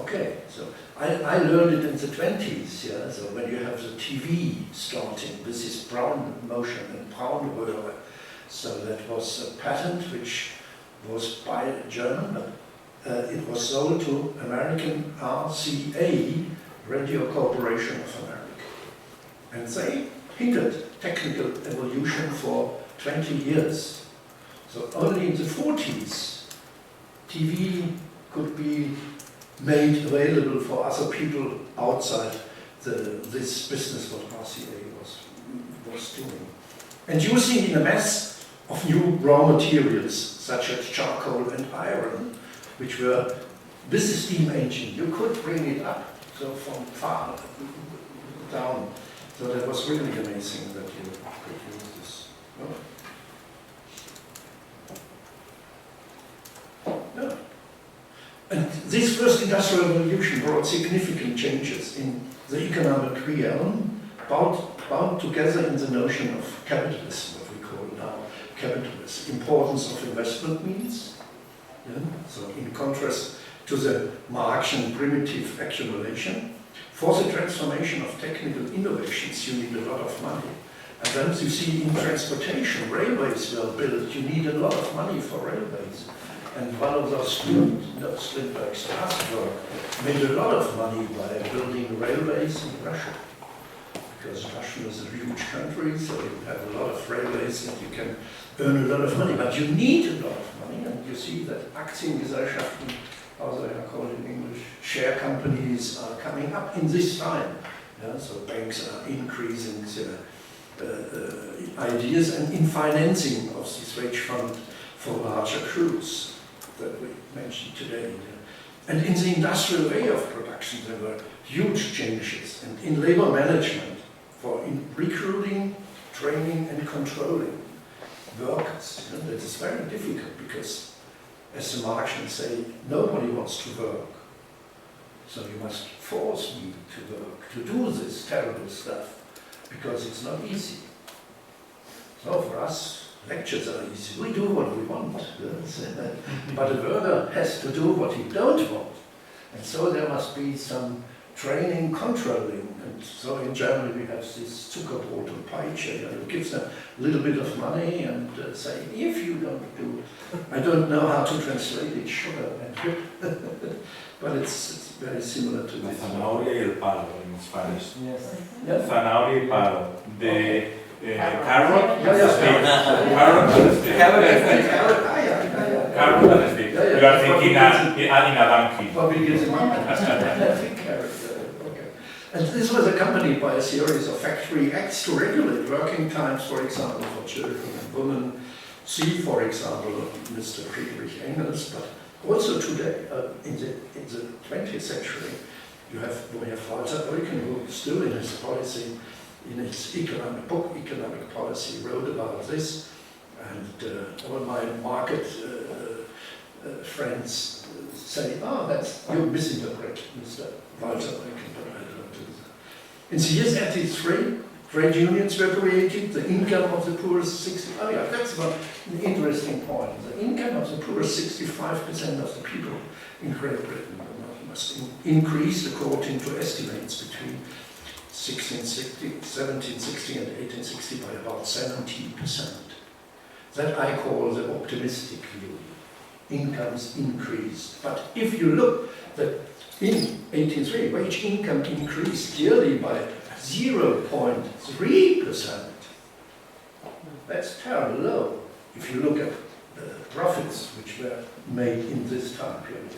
okay, so I learned it in the 20s, yeah, so when you have the TV starting, this is Brown motion and Brown Röhre. So that was a patent which was by a German, but it was sold to American RCA, Radio Corporation of America. And they hindered technical evolution for 20 years. So only in the 40s, TV could be made available for other people outside this business what RCA was doing. And using in a mass of new raw materials, such as charcoal and iron, which were, with the steam engine, you could bring it up, so from far down. So that was really amazing that you could use this. No. And this first industrial revolution brought significant changes in the economic realm, bound together in the notion of capitalism, what we call now capitalism. Importance of investment means, yeah? So in contrast to the Marxian primitive accumulation, for the transformation of technical innovations you need a lot of money. And then you see in transportation, railways were built, you need a lot of money for railways. And one of those students, Strindberg's past work, made a lot of money by building railways in Russia. Because Russia is a huge country, so you have a lot of railways and you can earn a lot of money. But you need a lot of money, and you see that Aktiengesellschaften, how they are called in English, share companies are coming up in this time. Yeah, so banks are increasing their ideas and in financing of this wage fund for larger crews that we mentioned today. And in the industrial way of production, there were huge changes. And in labor management, for in recruiting, training, and controlling workers, that is very difficult because, as the Marxians say, nobody wants to work. So you must force me to work, to do this terrible stuff, because it's not easy. So for us, lectures are easy. We do what we want. But a worker has to do what he don't want. And so there must be some training, controlling. And so in Germany we have this Zuckerbrot and Peitsche. You give them a little bit of money and say, if you don't do, I don't know how to translate it, sugar and whip. But it's very similar to this. Zanahoria y el palo in Spanish. Yes. Yeah. Zanahoria y palo. The carrot, Yeah. carrot and stick. Carrot and stick. Yeah. You are thinking in a donkey. Probably gives him Okay. And this was accompanied by a series of factory acts to regulate working times, for example, for children and women. See, for example, Mr. Friedrich Engels, but also today, in the 20th century, we have Walter Eucken, who still in his policy, in his economic book, Economic Policy, wrote about this. And all my market friends say, that's, you misinterpret Mr. Walter Eucken, but I don't do that. In the years 83, trade unions were created, the income of the poor is 60, that's an interesting point. The income of the poor is 65% of the people in Great Britain must increase according to estimates between 1760 and 1860 by about 70%. That I call the optimistic view. Incomes increased. But if you look that in 1803, wage income increased yearly by 0.3%. That's terribly low if you look at the profits which were made in this time period.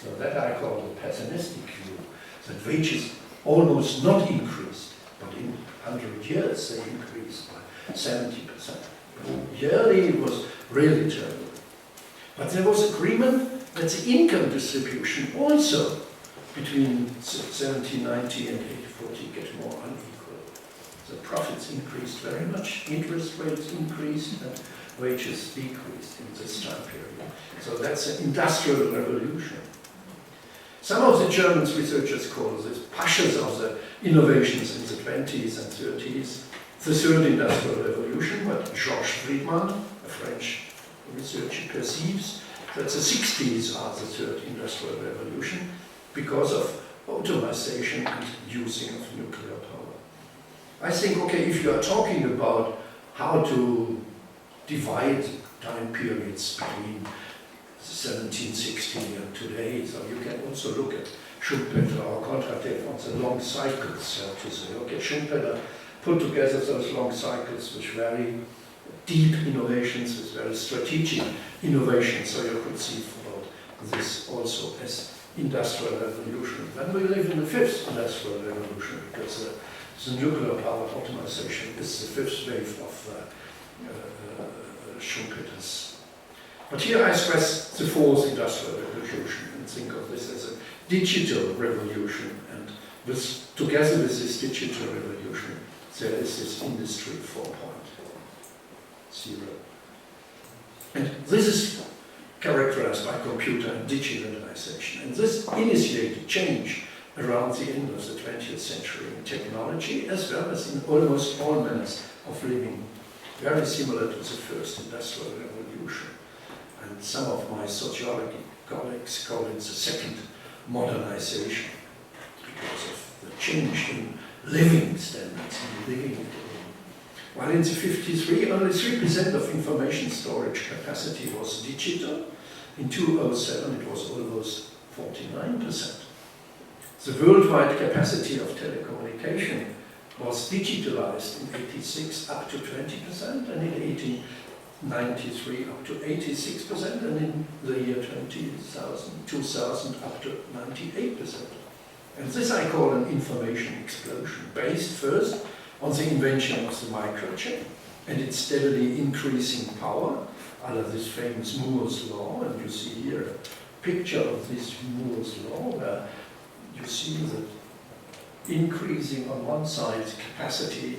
So that I call the pessimistic view, that wages almost not increased, but in 100 years they increased by 70%. Yearly it was really terrible. But there was agreement that the income distribution also between 1790 and 1840 get more unequal. The profits increased very much, interest rates increased, and wages decreased in this time period. So that's an industrial revolution. Some of the German researchers call this pushes of the innovations in the 20s and 30s the third industrial revolution, but Georges Friedman, a French researcher, perceives that the 60s are the third industrial revolution because of automation and using of nuclear power. I think, okay, if you are talking about how to divide time periods between 1760 and today, so you can also look at Schumpeter or Contratev on the long cycles, so to say. Okay, Schumpeter put together those long cycles with very deep innovations, with very strategic innovations, so you could see about this also as industrial revolution. Then we live in the fifth industrial revolution, because the nuclear power optimization is the fifth wave of Schumpeter's. But here I stress the fourth industrial revolution and think of this as a digital revolution, and together with this digital revolution there is this industry 4.0. And this is characterized by computer and digitalization. And this initiated change around the end of the 20th century in technology, as well as in almost all manners of living, very similar to the first industrial revolution. And some of my sociology colleagues call it the second modernization, because of the change in living standards and living. While in the 53, only 3% of information storage capacity was digital. In 2007, it was almost 49%. The worldwide capacity of telecommunication was digitalized in 86 up to 20%, and in 1893 up to 86%, and in the year 2000 up to 98%. And this I call an information explosion, based first on the invention of the microchip and its steadily increasing power, under this famous Moore's law. And you see here a picture of this Moore's law, where you see the increasing on one side capacity,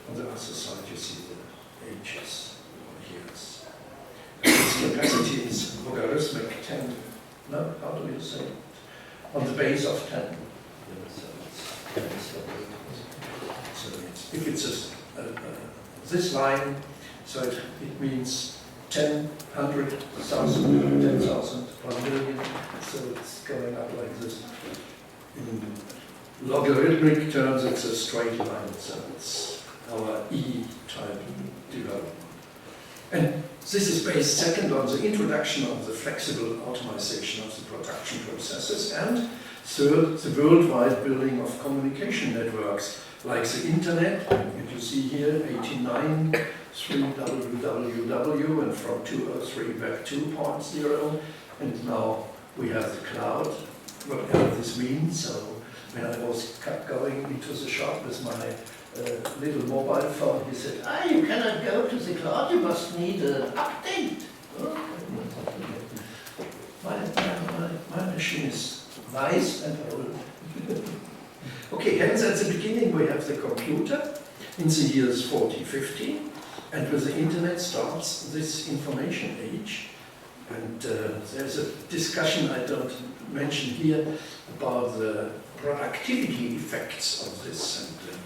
on the other side you see the ages or years. And this capacity is logarithmic 10, no, how do you say it? On the base of 10. So if it's this line, so it means 10, 100, 1,000, 10,000, 1 million, so it's going up like this. In logarithmic terms, it's a straight line, so it's our E-type development. And this is based second on the introduction of the flexible automation of the production processes, and third, the worldwide building of communication networks like the internet, and you see here 89, 3 www, and from 203 Web 2.0, and now we have the cloud, whatever this means. So when I was going into the shop with my little mobile phone, he said, you cannot go to the cloud, you must need an update. My machine is nice and old. Okay, hence at the beginning we have the computer in the years 40, 50, and with the internet starts this information age. And there's a discussion I don't mention here about the productivity effects of this. And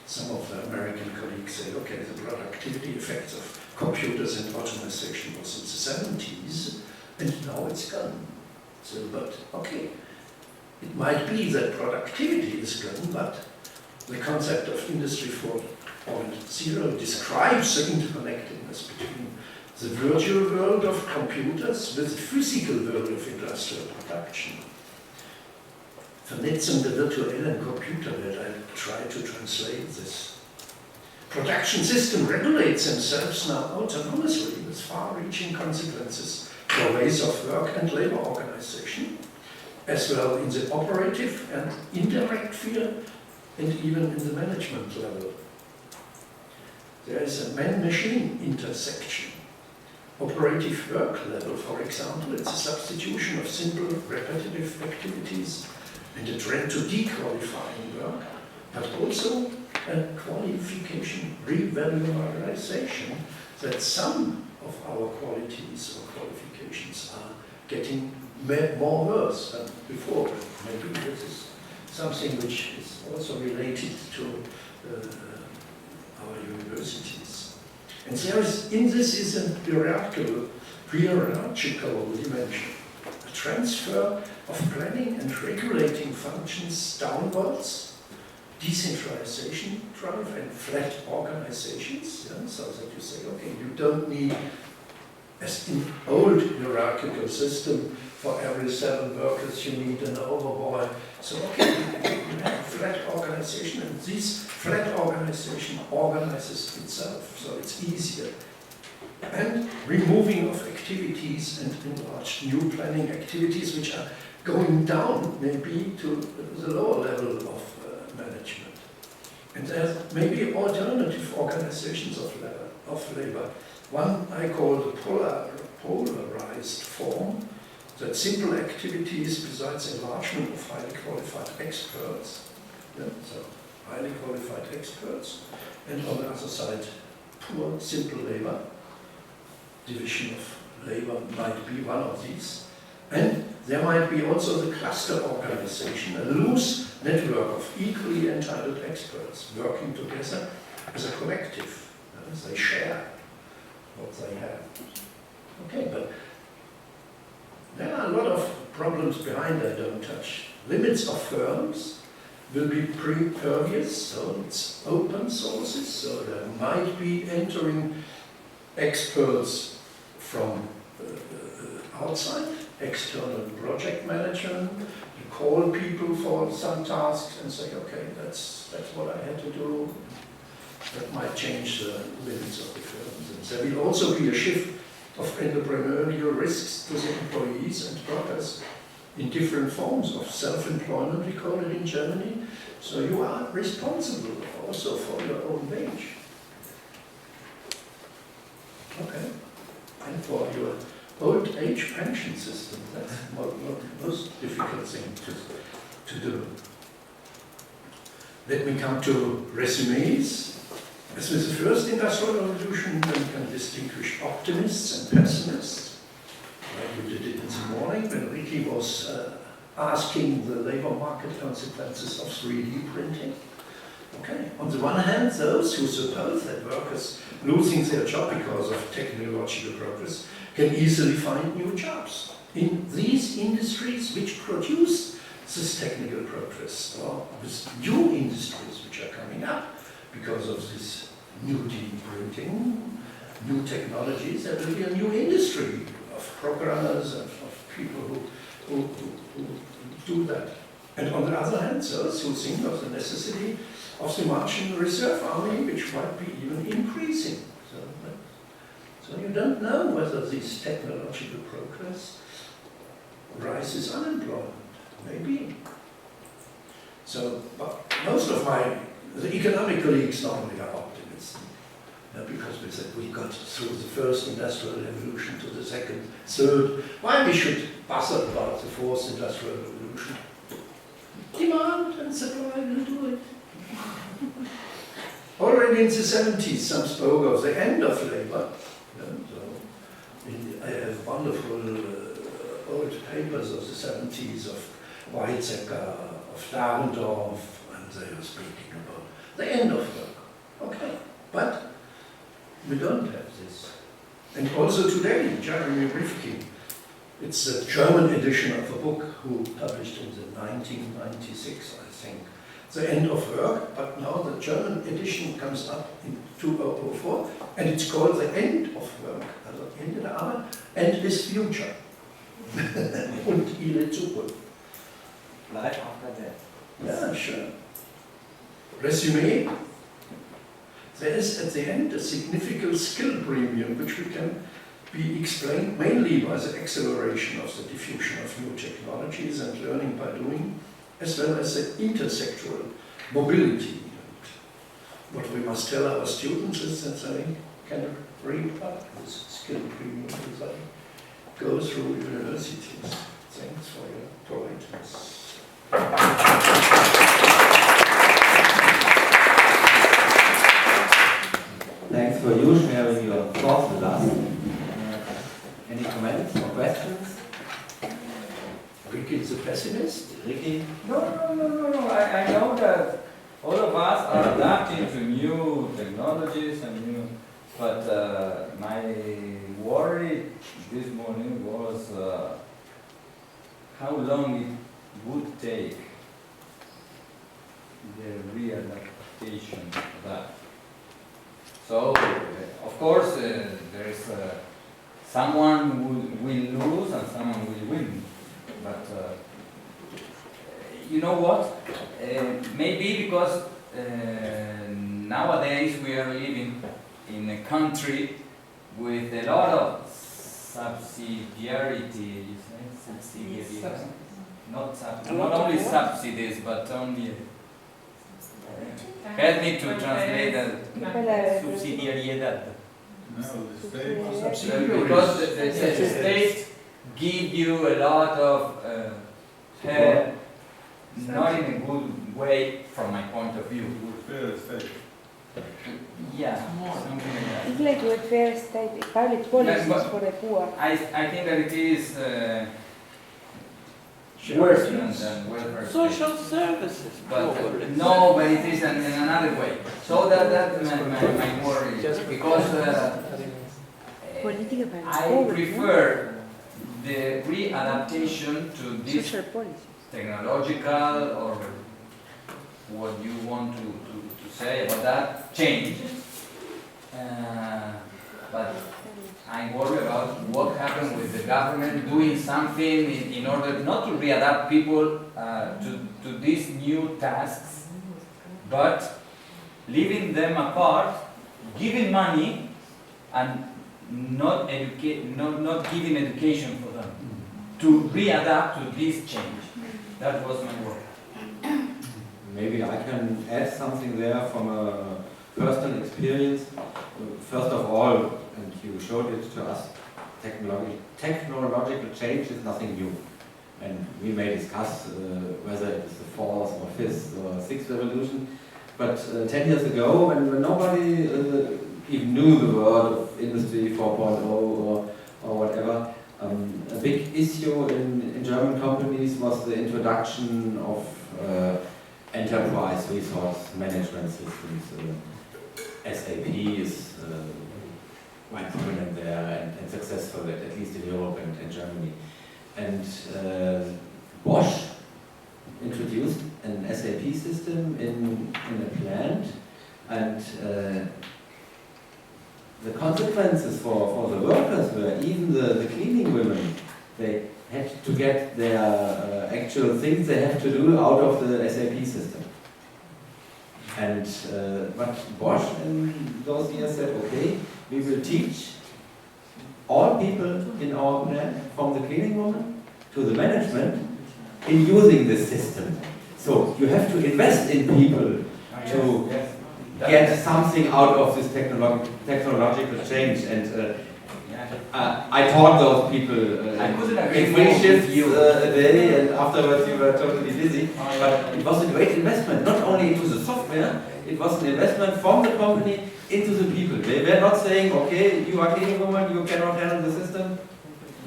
some of the American colleagues say, okay, the productivity effects of computers and automation was in the 70s, and now it's gone. So, but okay. It might be that productivity is gone, but the concept of Industry 4.0 describes the interconnectedness between the virtual world of computers with the physical world of industrial production. Vernetzung der virtuellen Computerwelt, I try to translate this. Production system regulates themselves now autonomously with far-reaching consequences for ways of work and labor organization, as well in the operative and indirect field, and even in the management level. There is a man-machine intersection. Operative work level, for example, it's a substitution of simple repetitive activities and a trend to dequalifying work, but also a qualification revalorization, that some of our qualities or qualifications are getting more worse than before. Maybe this is something which is also related to our universities. And there is, in this is a hierarchical dimension, a transfer of planning and regulating functions downwards, decentralization drive and flat organizations, yeah, so that you say, okay, you don't need, as in old hierarchical system, for every 7 workers you need an overboy. So okay, you have a flat organization, and this flat organization organizes itself, so it's easier. And removing of activities and enlarged new planning activities which are going down maybe to the lower level of management. And there's maybe alternative organizations of labor. One I call the polarized form, that simple activities besides enlargement of highly qualified experts, yeah, so highly qualified experts, and on the other side, poor, simple labor. Division of labor might be one of these. And there might be also the cluster organization, a loose network of equally entitled experts working together as a collective. They share what they have. Okay, but there are a lot of problems behind I don't touch. Limits of firms will be pervious, so it's open sources, so there might be entering experts from outside, external project management. You call people for some tasks and say, okay, that's what I had to do. That might change the limits of the firms. And there will also be a shift of entrepreneurial risks to the employees and workers in different forms of self-employment, we call it in Germany. So you are responsible also for your own wage. Okay. And for your old age pension system, that's the most difficult thing to do. Let me come to resumes. As with the first industrial revolution, we can distinguish optimists and pessimists. Like we did it in the morning when Ricky was asking the labor market consequences of 3D printing. Okay. On the one hand, those who suppose that workers losing their job because of technological progress can easily find new jobs in these industries which produce this technical progress, or with new industries which are coming up because of this new 3D printing, new technologies. There will be a new industry of programmers and of people who do that. And on the other hand, those who think of the necessity of the marching reserve army, which might be even increasing. So you don't know whether this technological progress rises unemployment. Maybe. So, but most of the economic colleagues normally are optimists. Because we said we got through the first industrial revolution to the second, third. Why we should buzz about the fourth industrial revolution? Demand and supply will do it. Already in the 70s, some spoke of the end of labor. I have wonderful old papers of the 70s of Weizsäcker, of Dahrendorf, and they were speaking about the end of work. Okay, but we don't have this. And also today, Jeremy Rifkin, it's a German edition of a book who published in the 1996, I think, The End of Work, but now the German edition comes up in 2004, and it's called The End of Work, also Ende der Arbeit, and His Future. Und ihre Zukunft. Life after death. Yeah, sure. Resume. There is at the end a significant skill premium which can be explained mainly by the acceleration of the diffusion of new technologies and learning by doing, as well as the intersectoral mobility. And what we must tell our students is that they can reap up this skill premium as they go through universities. Thanks for your politeness. thanks for you sharing your thoughts with us. Any comments or questions? Ricky is a pessimist. Ricky? No. I know that all of us are adapting to new technologies and new, but my worry this morning was how long it would take the readaptation of that. So, of course, there is someone will lose and someone will win. But you know what? Maybe because nowadays we are living in a country with a lot of subsidiarity. Not only subsidies, but only. Help me to translate that. Subsidiariedad. Because the state give you a lot of help, not in a good way from my point of view. Yeah, something like that. It's like welfare state, public policies for the poor. I think that it is worse than welfare state. Social services. But no, but it is in another way. So that's my worry. Because Política para los I pobres, ¿no? prefer the readaptation to this Social policies. technological or what you want to say about that change. But I worry about what happened with the government doing something in order not to readapt people to these new tasks, but leaving them apart, giving money and not giving education for them to readapt to this change. That was my worry. Maybe I can add something there from a personal experience. First of all, and you showed it to us, technological change is nothing new. And we may discuss whether it is the fourth or fifth or sixth revolution. But 10 years ago, when nobody even knew the word of Industry 4.0 or whatever, a big issue in German companies was the introduction of enterprise resource management systems. SAP is quite prominent there and successful, at least in Europe and Germany. And Bosch introduced an SAP system in a plant, and the consequences for the workers were even the cleaning women. They had to get their actual things they have to do out of the SAP system. And but Bosch in those years said, okay, we will teach all people in our plant, from the cleaning woman to the management, in using this system. So you have to invest in people to get something out of this technological change. And I taught those people I couldn't agree in more 3 shifts with you. a day, and afterwards you were totally busy. But it was a great investment, not only into the software, it was an investment from the company into the people. They were not saying, okay, you are cleaning woman, you cannot handle the system,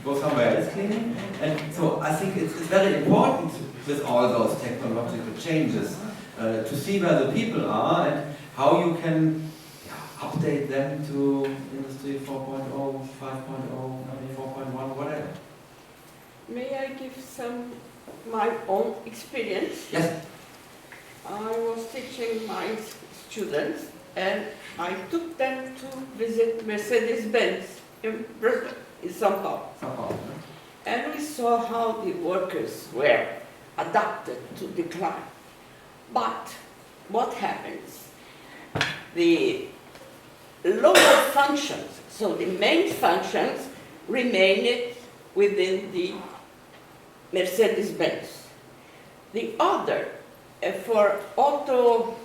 go somewhere else cleaning. And so I think it's very important with all those technological changes to see where the people are and how you can update them to Industry 4.0, 5.0, 4.1, whatever. May I give my own experience? Yes. I was teaching my students and I took them to visit Mercedes-Benz in Bremer, in São Paulo. And we saw how the workers were adapted to the climate. But what happens? The lower functions, so the main functions, remained within the Mercedes-Benz. The other, for auto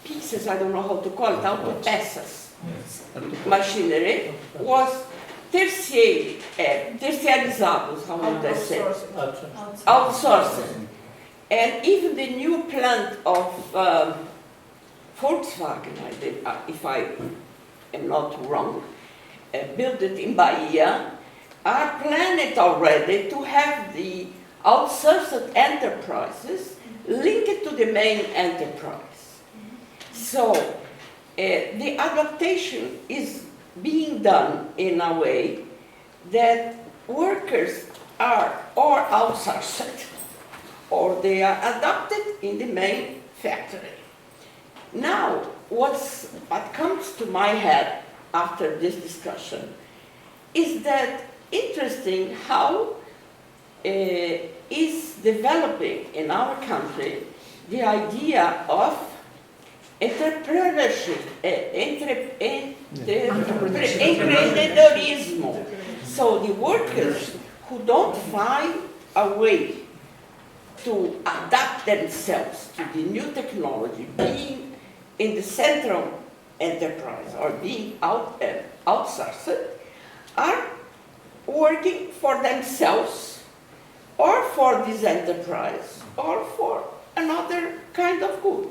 pieces, I don't know how to call it, auto peças, machinery, was terciarizados, how would I say? Outsourcing. And even the new plant of Volkswagen, if I am not wrong, built it in Bahia, are planned already to have the outsourced enterprises linked to the main enterprise. So the adaptation is being done in a way that workers are or outsourced or they are adapted in the main factory. Now, what comes to my head after this discussion is that interesting how is developing in our country the idea of entrepreneurship, emprendedorismo. So the workers who don't find a way to adapt themselves to the new technology, being in the central enterprise or being outsourced, are working for themselves or for this enterprise or for another kind of good.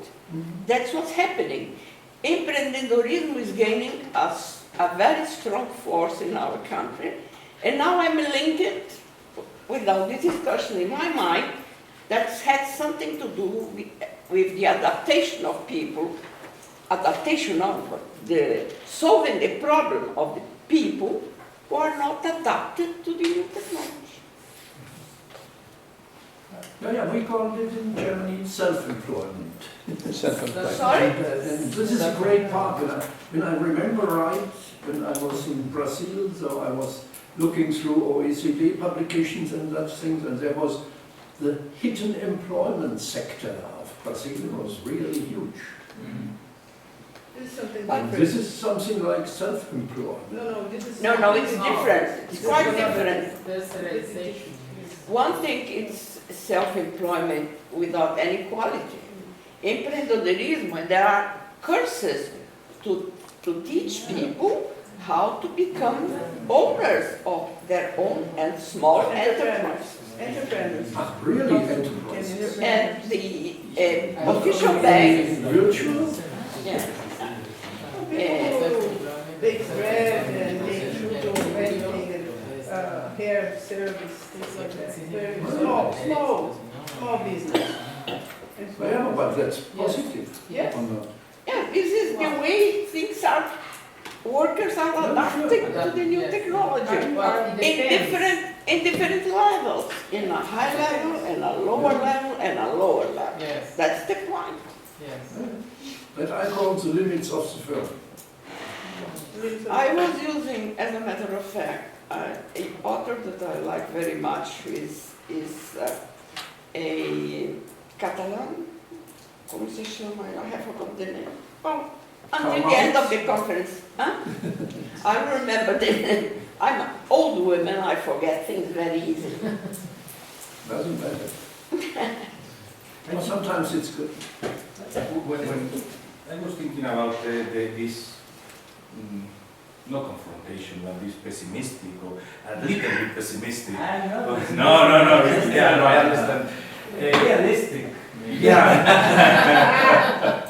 That's what's happening. Emprendedorism is gaining a very strong force in our country, and now I'm linking without this discussion in my mind that has something to do with the adaptation of people, adaptation of the solving the problem of the people who are not adapted to the new technology. Yeah, we call it in Germany self-employment. Sorry? This is a great part. When I remember right, when I was in Brazil, so I was looking through OECD publications and such things, and there was the hidden employment sector of Brazil was really huge. This is something But different. This is something like self-employed. No, this is. No, it's different. It's quite different. Specialization. One thing is self-employment without any quality. Emprendedorismo, and there are courses to teach people how to become owners of their own and small enterprises. Entrepreneurs. But really enterprises. And the official bank, Virtual? yeah, People who bake bread and make sugar, anything, hair service, things like that. Very small business. Yeah, but that's positive. Yes. Or not? yeah, this is the way things are. Workers are adapting to the new technology in different levels, in a high level, and a lower level, and a lower level. Yes. That's the point. Yes. That I call the limits of the firm. I was using, as a matter of fact, an author that I like very much is a Catalan. Como se chama? I have forgotten the name. Well, until the end of the conference. Huh? I remember the name. I'm an old woman, I forget things very easily. Doesn't matter. Well, sometimes it's good. When I was thinking about this, no confrontation, but this pessimistic or a little bit pessimistic. No, yeah, no, I understand. Realistic. Yeah.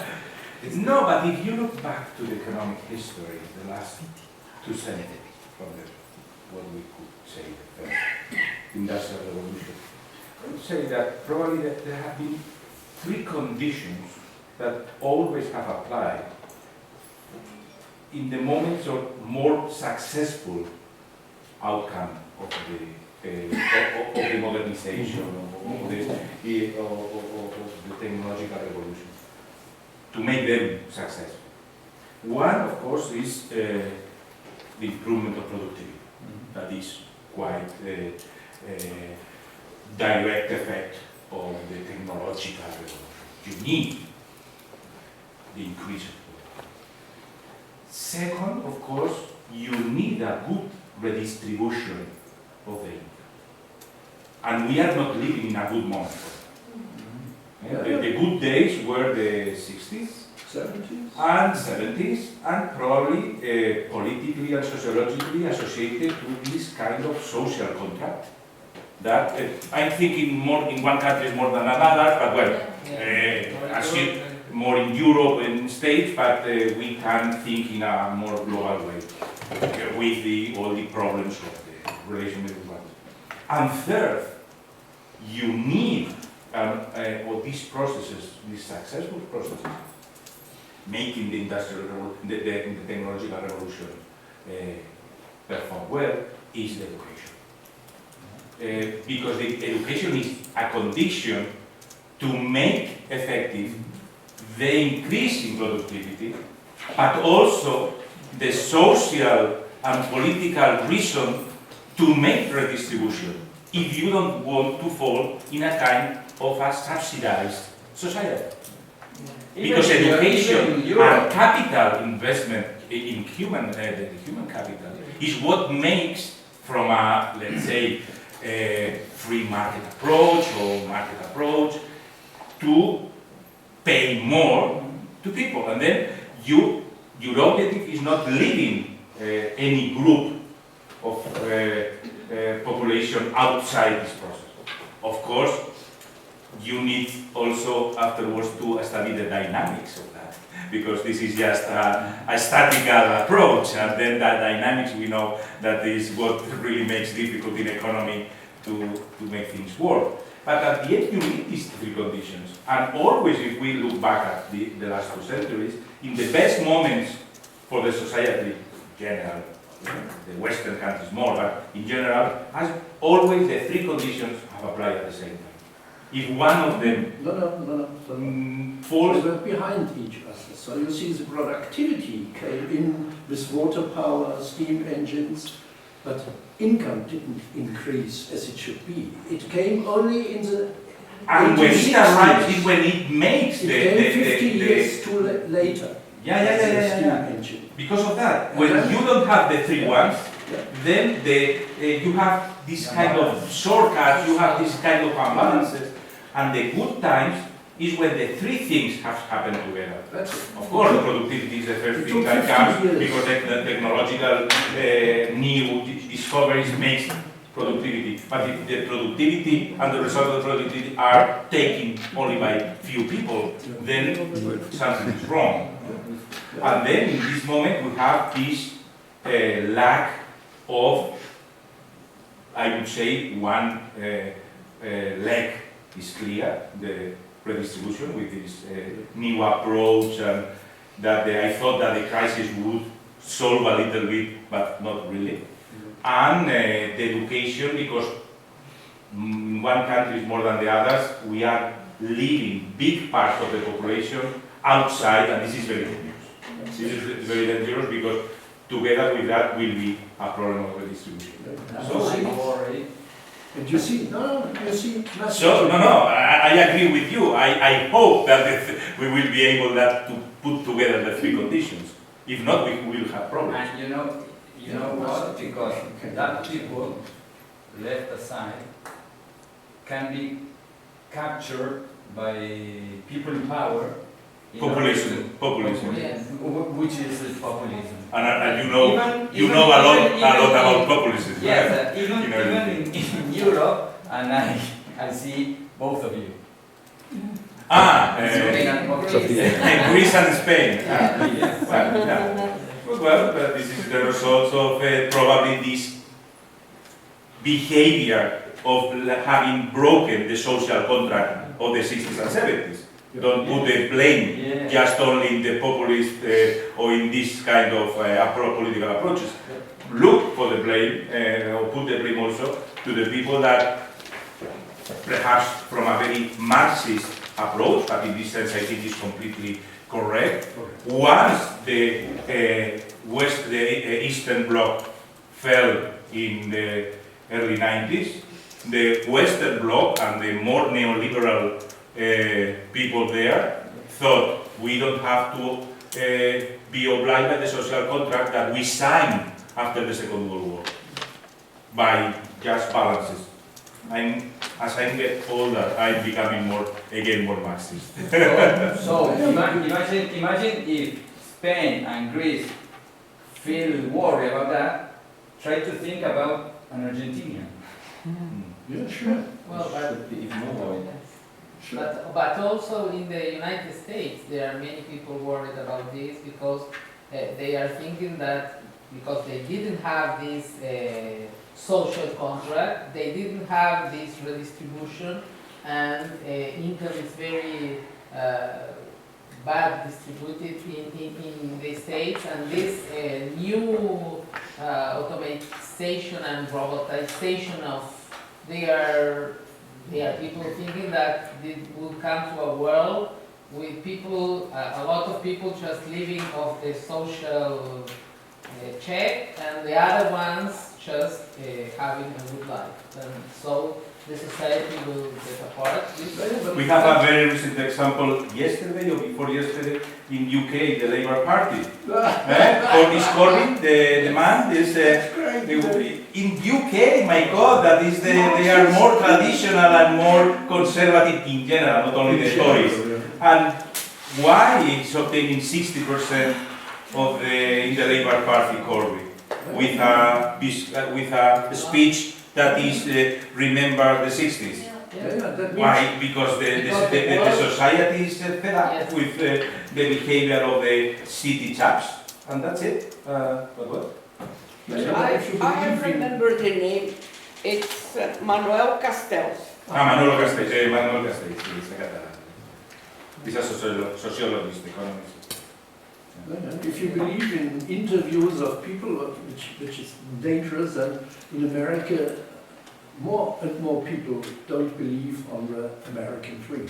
No, but if you look back to the economic history, the last 2 centuries, from what we could say, the first industrial revolution, I would say that probably there have been 3 conditions that always have applied in the moments of more successful outcome of the modernization, of the technological revolution, to make them successful. One, of course, is the improvement of productivity. That is quite a direct effect of the technological revolution. You need the increase of productivity. Second, of course, you need a good redistribution of the income. And we are not living in a good moment. The good days were the 60s, 70s? and 70s, and probably politically and sociologically associated with this kind of social contract. That I'm thinking more in one country more than another, but well, more in Europe and States, but we can think in a more global way with all the problems of the relation with the world. And third, you need all these processes, these successful processes, making the the technological revolution perform well, is the education. Because the education is a condition to make effective the increase in productivity, but also the social and political reason to make redistribution if you don't want to fall in a kind of a subsidized society. Because education and capital investment in human capital is what makes from a, let's say, free market approach or market approach to pay more to people. And then your objective is not leaving any group of population outside this process. Of course, you need also afterwards to study the dynamics of that, because this is just a statical approach, and then that dynamics, we know that is what really makes difficult in economy to make things work. But at the end, you need these three conditions. And always, if we look back at the last 2 centuries, in the best moments for the society in general, the Western countries more, but in general, as always, the three conditions have applied at the same time. If one of them falls, they were behind each other. So you see, the productivity came in with water power, steam engines, but income didn't increase as it should be. It came only in the and when it arrives, when it makes it came 50 years too later. Yeah. Because of that, when you don't have the three ones, then you have this kind of shortcuts, you have this kind of imbalances, and the good times is when the three things have happened together. Of course, the productivity is the first thing that comes, because the technological new discoveries makes productivity. But if the productivity and the result of the productivity are taken only by few people, then something is wrong. And then in this moment we have this lack of, I would say, one leg is clear, the redistribution with this new approach, and that I thought that the crisis would solve a little bit, but not really. And the education, because in one country more than the others, we are leaving big parts of the population outside, and this is very dangerous. This is very dangerous because together with that will be a problem of redistribution. And you see, I agree with you. I hope that we will be able to put together the three conditions. If not, we will have problems. And you know what? Because that people left aside can be captured by people in power. Populism. Which is populism. And you know a lot about populism. Yes, even in Europe, and I see both of you. Greece and Spain. Well, this is the result of probably this behavior of having broken the social contract of the 60s and 70s. Don't put the blame just only in the populist or in this kind of political approaches. Look for the blame, or put the blame also to the people that perhaps from a very Marxist approach, but in this sense I think is completely correct. Once the Eastern Bloc fell in the early 90s, the Western Bloc and the more neoliberal people there thought we don't have to be obliged by the social contract that we signed after the Second World War by just balances. As I get older, I'm becoming more Marxist. So imagine if Spain and Greece feel worried about that. Try to think about an Argentinian. Yeah, sure. Well, but But also in the United States, there are many people worried about this because they are thinking that because they didn't have this social contract, they didn't have this redistribution, and income is very bad distributed in the States, and this new automation and robotization of there are people thinking that it will come to a world with people, a lot of people just living off the social check, and the other ones just having a good life. And so the society will get apart. We have a very recent example yesterday or before yesterday in UK, the Labour Party. Curtis Corbyn, the man, is in UK. My God, that is they are more traditional and more conservative in general, not only the Tories. And why is obtaining 60% of in the Labour Party, Corbyn, with a speech that is remember the 60s. Why? Because the society is fed up with the behavior of the city chaps, and that's it. But what? I remember the name. It's Manuel Castells. Manuel Castells. Manuel Castells. He's a sociologist, economist. If you believe in interviews of people, which is dangerous, and in America, more and more people don't believe on the American dream.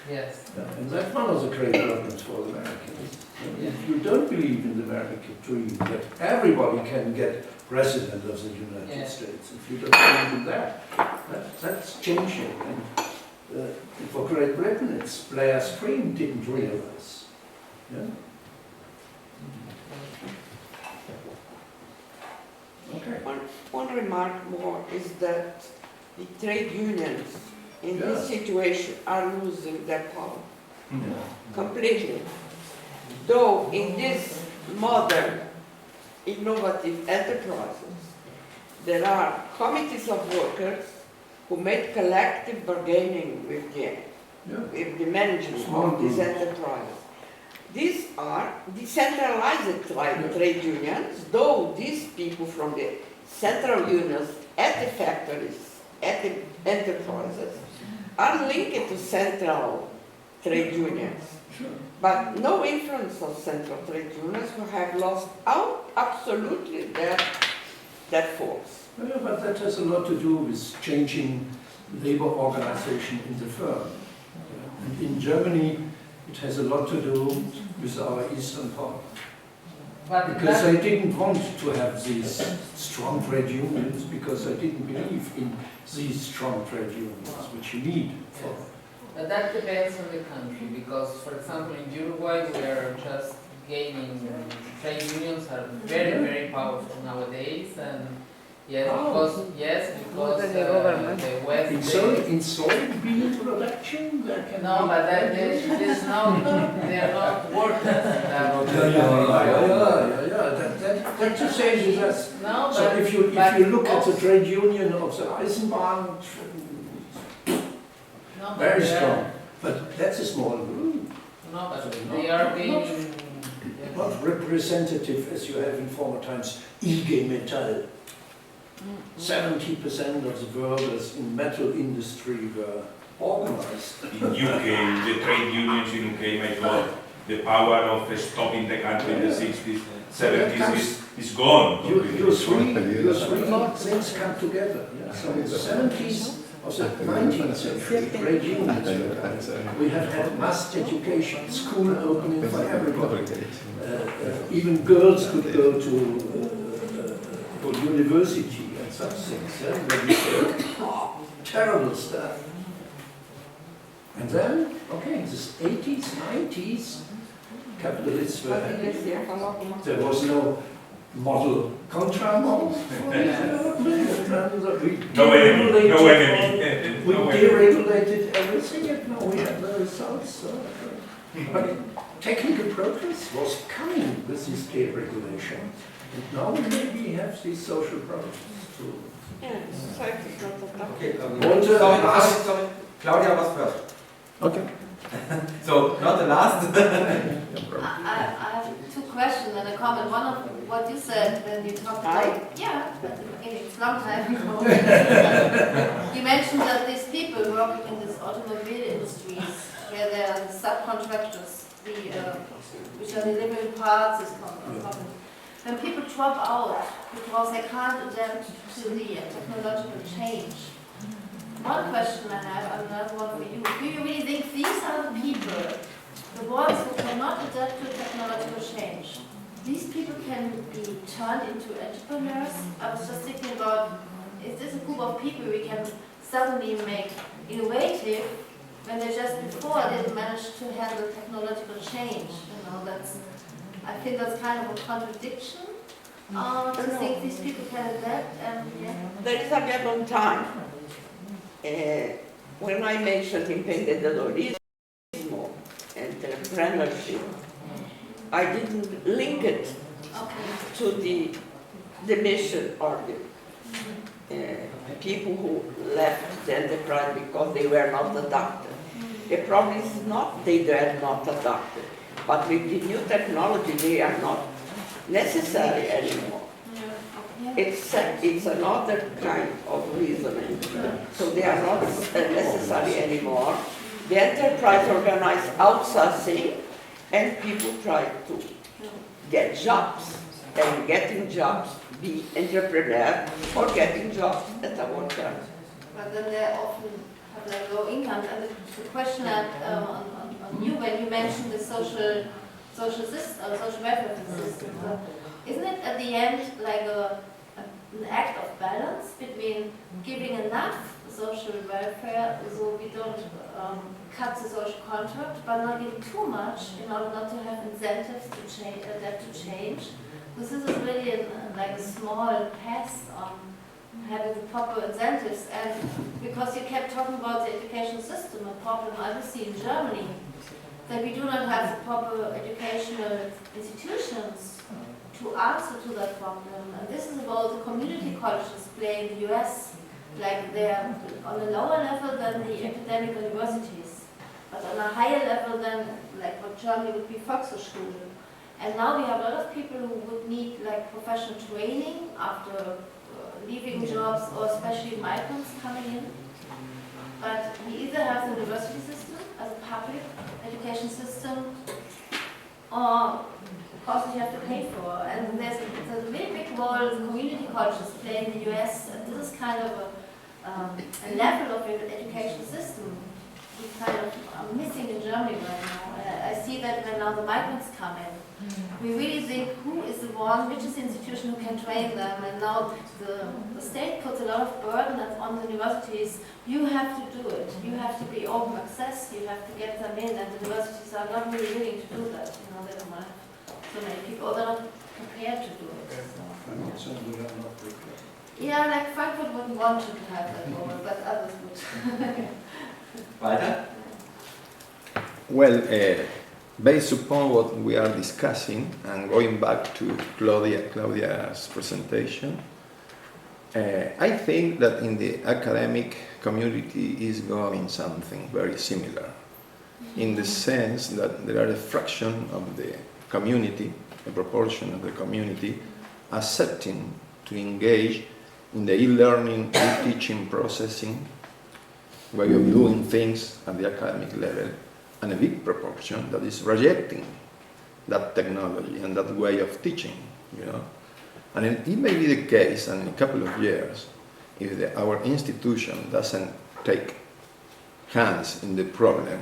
Yes. And that's one of the great problems for the Americans. If you don't believe in the American dream, that everybody can get president of the United States, if you don't believe in that, that's changing. And for Great Britain, it's Blair's dream didn't realize. Yeah? Okay. One remark more is that the trade unions in this situation are losing their power completely. Though in this modern, innovative enterprises, there are committees of workers who make collective bargaining with the management of these enterprises. These are decentralized trade unions, though these people from the central unions at the factories, at the enterprises, are linked to central trade unions. But no influence of central trade unions who have lost out absolutely that force. Yeah, but that has a lot to do with changing labor organization in the firm. And in Germany, it has a lot to do with our Eastern part. Because they didn't want to have these strong trade unions, because they didn't believe in these strong trade unions, which you need for. But that depends on the country, because, for example, in Uruguay, we are just gaining, trade unions are very, very powerful nowadays, and because the West... In soybean production? No, but they are not workers. That's to say that. No, so if you look at the trade union of the Eisenbahn, very strong, but that's a small group. No, but they are gaining... Not representative as you have in former times, IG Metall. 70% of the workers in metal industry were organized. In UK, the trade unions in UK, my God, the power of stopping the country in the 60s, 70s is gone. Your three things come together. Yeah? So in the 70s of the 19th century, trade unions, we have had mass education, school opening for everybody. Even girls could go to university. Such things, terrible stuff. And then, okay, in the 80s, 90s, capitalists were happy. There was no model contra model. No enemy. We deregulated everything, and now we have the results. But technical progress was coming with this deregulation. And now we maybe have these social problems. Yeah, society is not a Okay, topic. sorry. Claudia was first. Okay. So, not the last. I have two questions and a comment. One of what you said when you talked about, yeah, at the beginning, it's a long time ago. You mentioned that these people working in this automobile industries, where they are the subcontractors, which are delivering parts, is common. When people drop out because they can't adapt to the technological change, one question I have, and another one for you. Do you really think these are the people, the ones who cannot adapt to technological change? These people can be turned into entrepreneurs? I was just thinking about, is this a group of people we can suddenly make innovative when they just before didn't manage to handle technological change? You know, I think that's kind of a contradiction. To think these people can adapt and yeah. There is a gap on time. When I mentioned imprendedorismo, entrepreneurship, I didn't link it to the mission or the people who left the enterprise because they were not adapted. The problem is not they were not adapted, but with the new technology they are not necessary anymore. It's another kind of reasoning. So they are not necessary anymore. The enterprise organized outsourcing and people try to get jobs and getting jobs, be entrepreneur or getting jobs at a worker. But then they often have like low income. And the question on you when you mentioned the social system, social welfare system, isn't it at the end like an act of balance between giving enough social welfare so we don't cut the social contract, but not giving too much in order not to have incentives to change, adapt to change? This is really like a small pass on having the proper incentives. And because you kept talking about the education system, a problem I see in Germany, that we do not have the proper educational institutions to answer to that problem. And this is about the community colleges play in the US, like they're on a lower level than the academic universities, but on a higher level than like what Germany would be Volkshochschule. And now we have a lot of people who would need like professional training after leaving jobs, or especially migrants coming in. But we either have the university system as a public education system, or courses you have to pay for. And there's a really big role the community colleges play in the US, and this is kind of a level of education system we kind of are missing in Germany right now. I see that when now the migrants come in, we really think who is the one, which is the institution who can train them, and now the state puts a lot of burden on the universities. You have to do it. You have to be open access. You have to get them in, and the universities are not really willing to do that. You know, they don't want to have so many people, or they're not prepared to do it. So. Yeah, like Frankfurt wouldn't want to have that role, but others would. Weiter? Well, based upon what we are discussing, and going back to Claudia's presentation, I think that in the academic community is going something very similar, in the sense that there are a fraction of the community, a proportion of the community, accepting to engage in the e-learning, e-teaching, processing, way of doing things at the academic level, and a big proportion that is rejecting that technology and that way of teaching, you know. And it may be the case, and in a couple of years, if our institution doesn't take hands in the problem,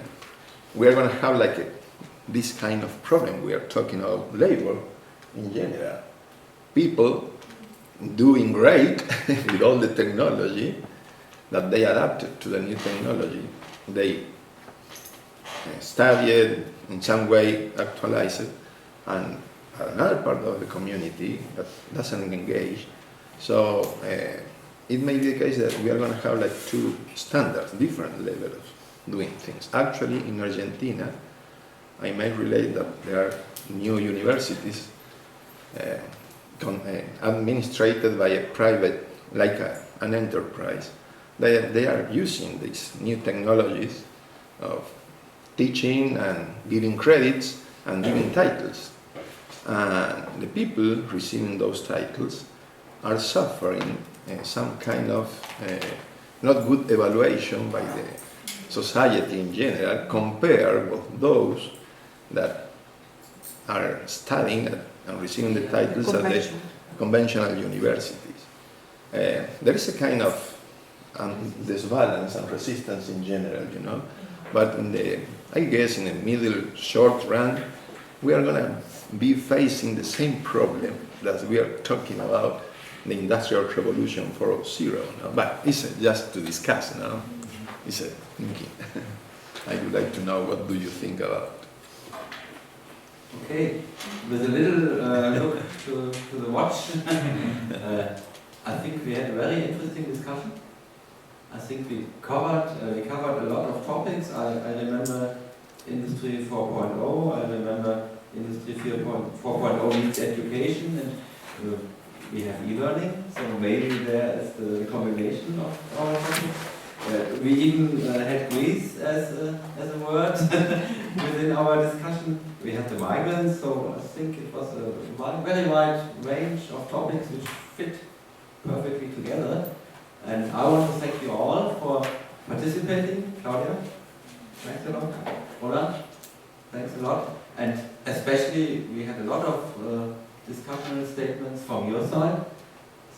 we are going to have like this kind of problem. We are talking about labor in general. People doing great with all the technology, that they adapted to the new technology. They studied, in some way actualized it, and another part of the community that doesn't engage. So it may be the case that we are going to have like two standards, different levels of doing things. Actually, in Argentina, I may relate that there are new universities administrated by a private, like an enterprise. They are using these new technologies of teaching and giving credits and giving titles. And the people receiving those titles are suffering some kind of not good evaluation by the society in general, compared with those that are studying and receiving the titles at the conventional universities. There is a kind of disbalance and resistance in general, you know, but I guess in the middle short run, we are going to be facing the same problem that we are talking about, the Industrial Revolution 4.0. No? But it's just to discuss, no? It's a thinking. I would like to know, what do you think about? Okay, with a little look to the watch, I think we had a very interesting discussion. I think we covered a lot of topics. I remember Industry 4.0, I remember Industry 4.0 needs education, and we have e-learning, so maybe there is the combination of our topics. We even had Greece as a word within our discussion. We had the migrants, so I think it was a very wide range of topics which fit perfectly together. And I want to thank you all for participating. Claudia, thanks a lot. Roland, thanks a lot. And especially we had a lot of discussion statements from your side.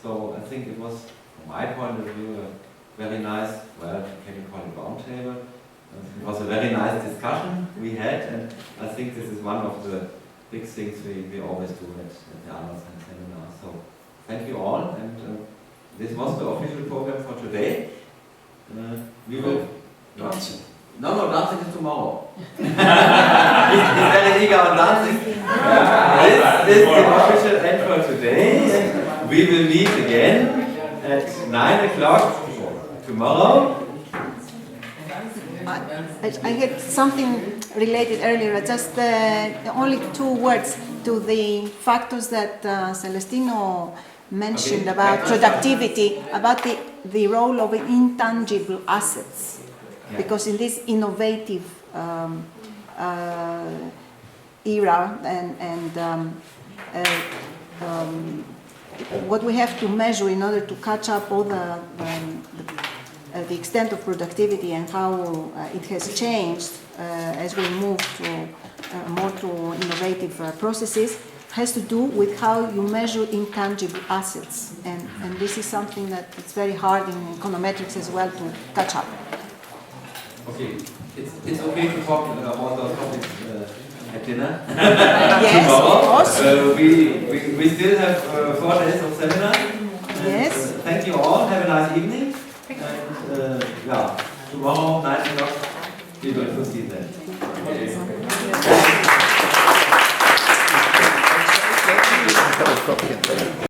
So I think it was, from my point of view, a very nice, well, can you call it roundtable? It was a very nice discussion we had, and I think this is one of the big things we always do at the Arnoldshain seminar. So thank you all, and this was the official program for today. We will dancing. No, dancing is tomorrow. He's very eager on dancing. This is the official end for today. We will meet again at 9 o'clock tomorrow. I had something related earlier, just only 2 words to the factors that Celestino mentioned about productivity, about the role of intangible assets. Yeah. Because in this innovative era and what we have to measure in order to catch up all the extent of productivity and how it has changed as we move to more to innovative processes, has to do with how you measure intangible assets, and this is something that it's very hard in econometrics as well to catch up. Okay, it's okay to talk about those topics at dinner. Yes, tomorrow. Of course. We still have 4 days of seminar. Yes. Thank you all. Have a nice evening. And tomorrow 9 o'clock we will proceed then. Okay.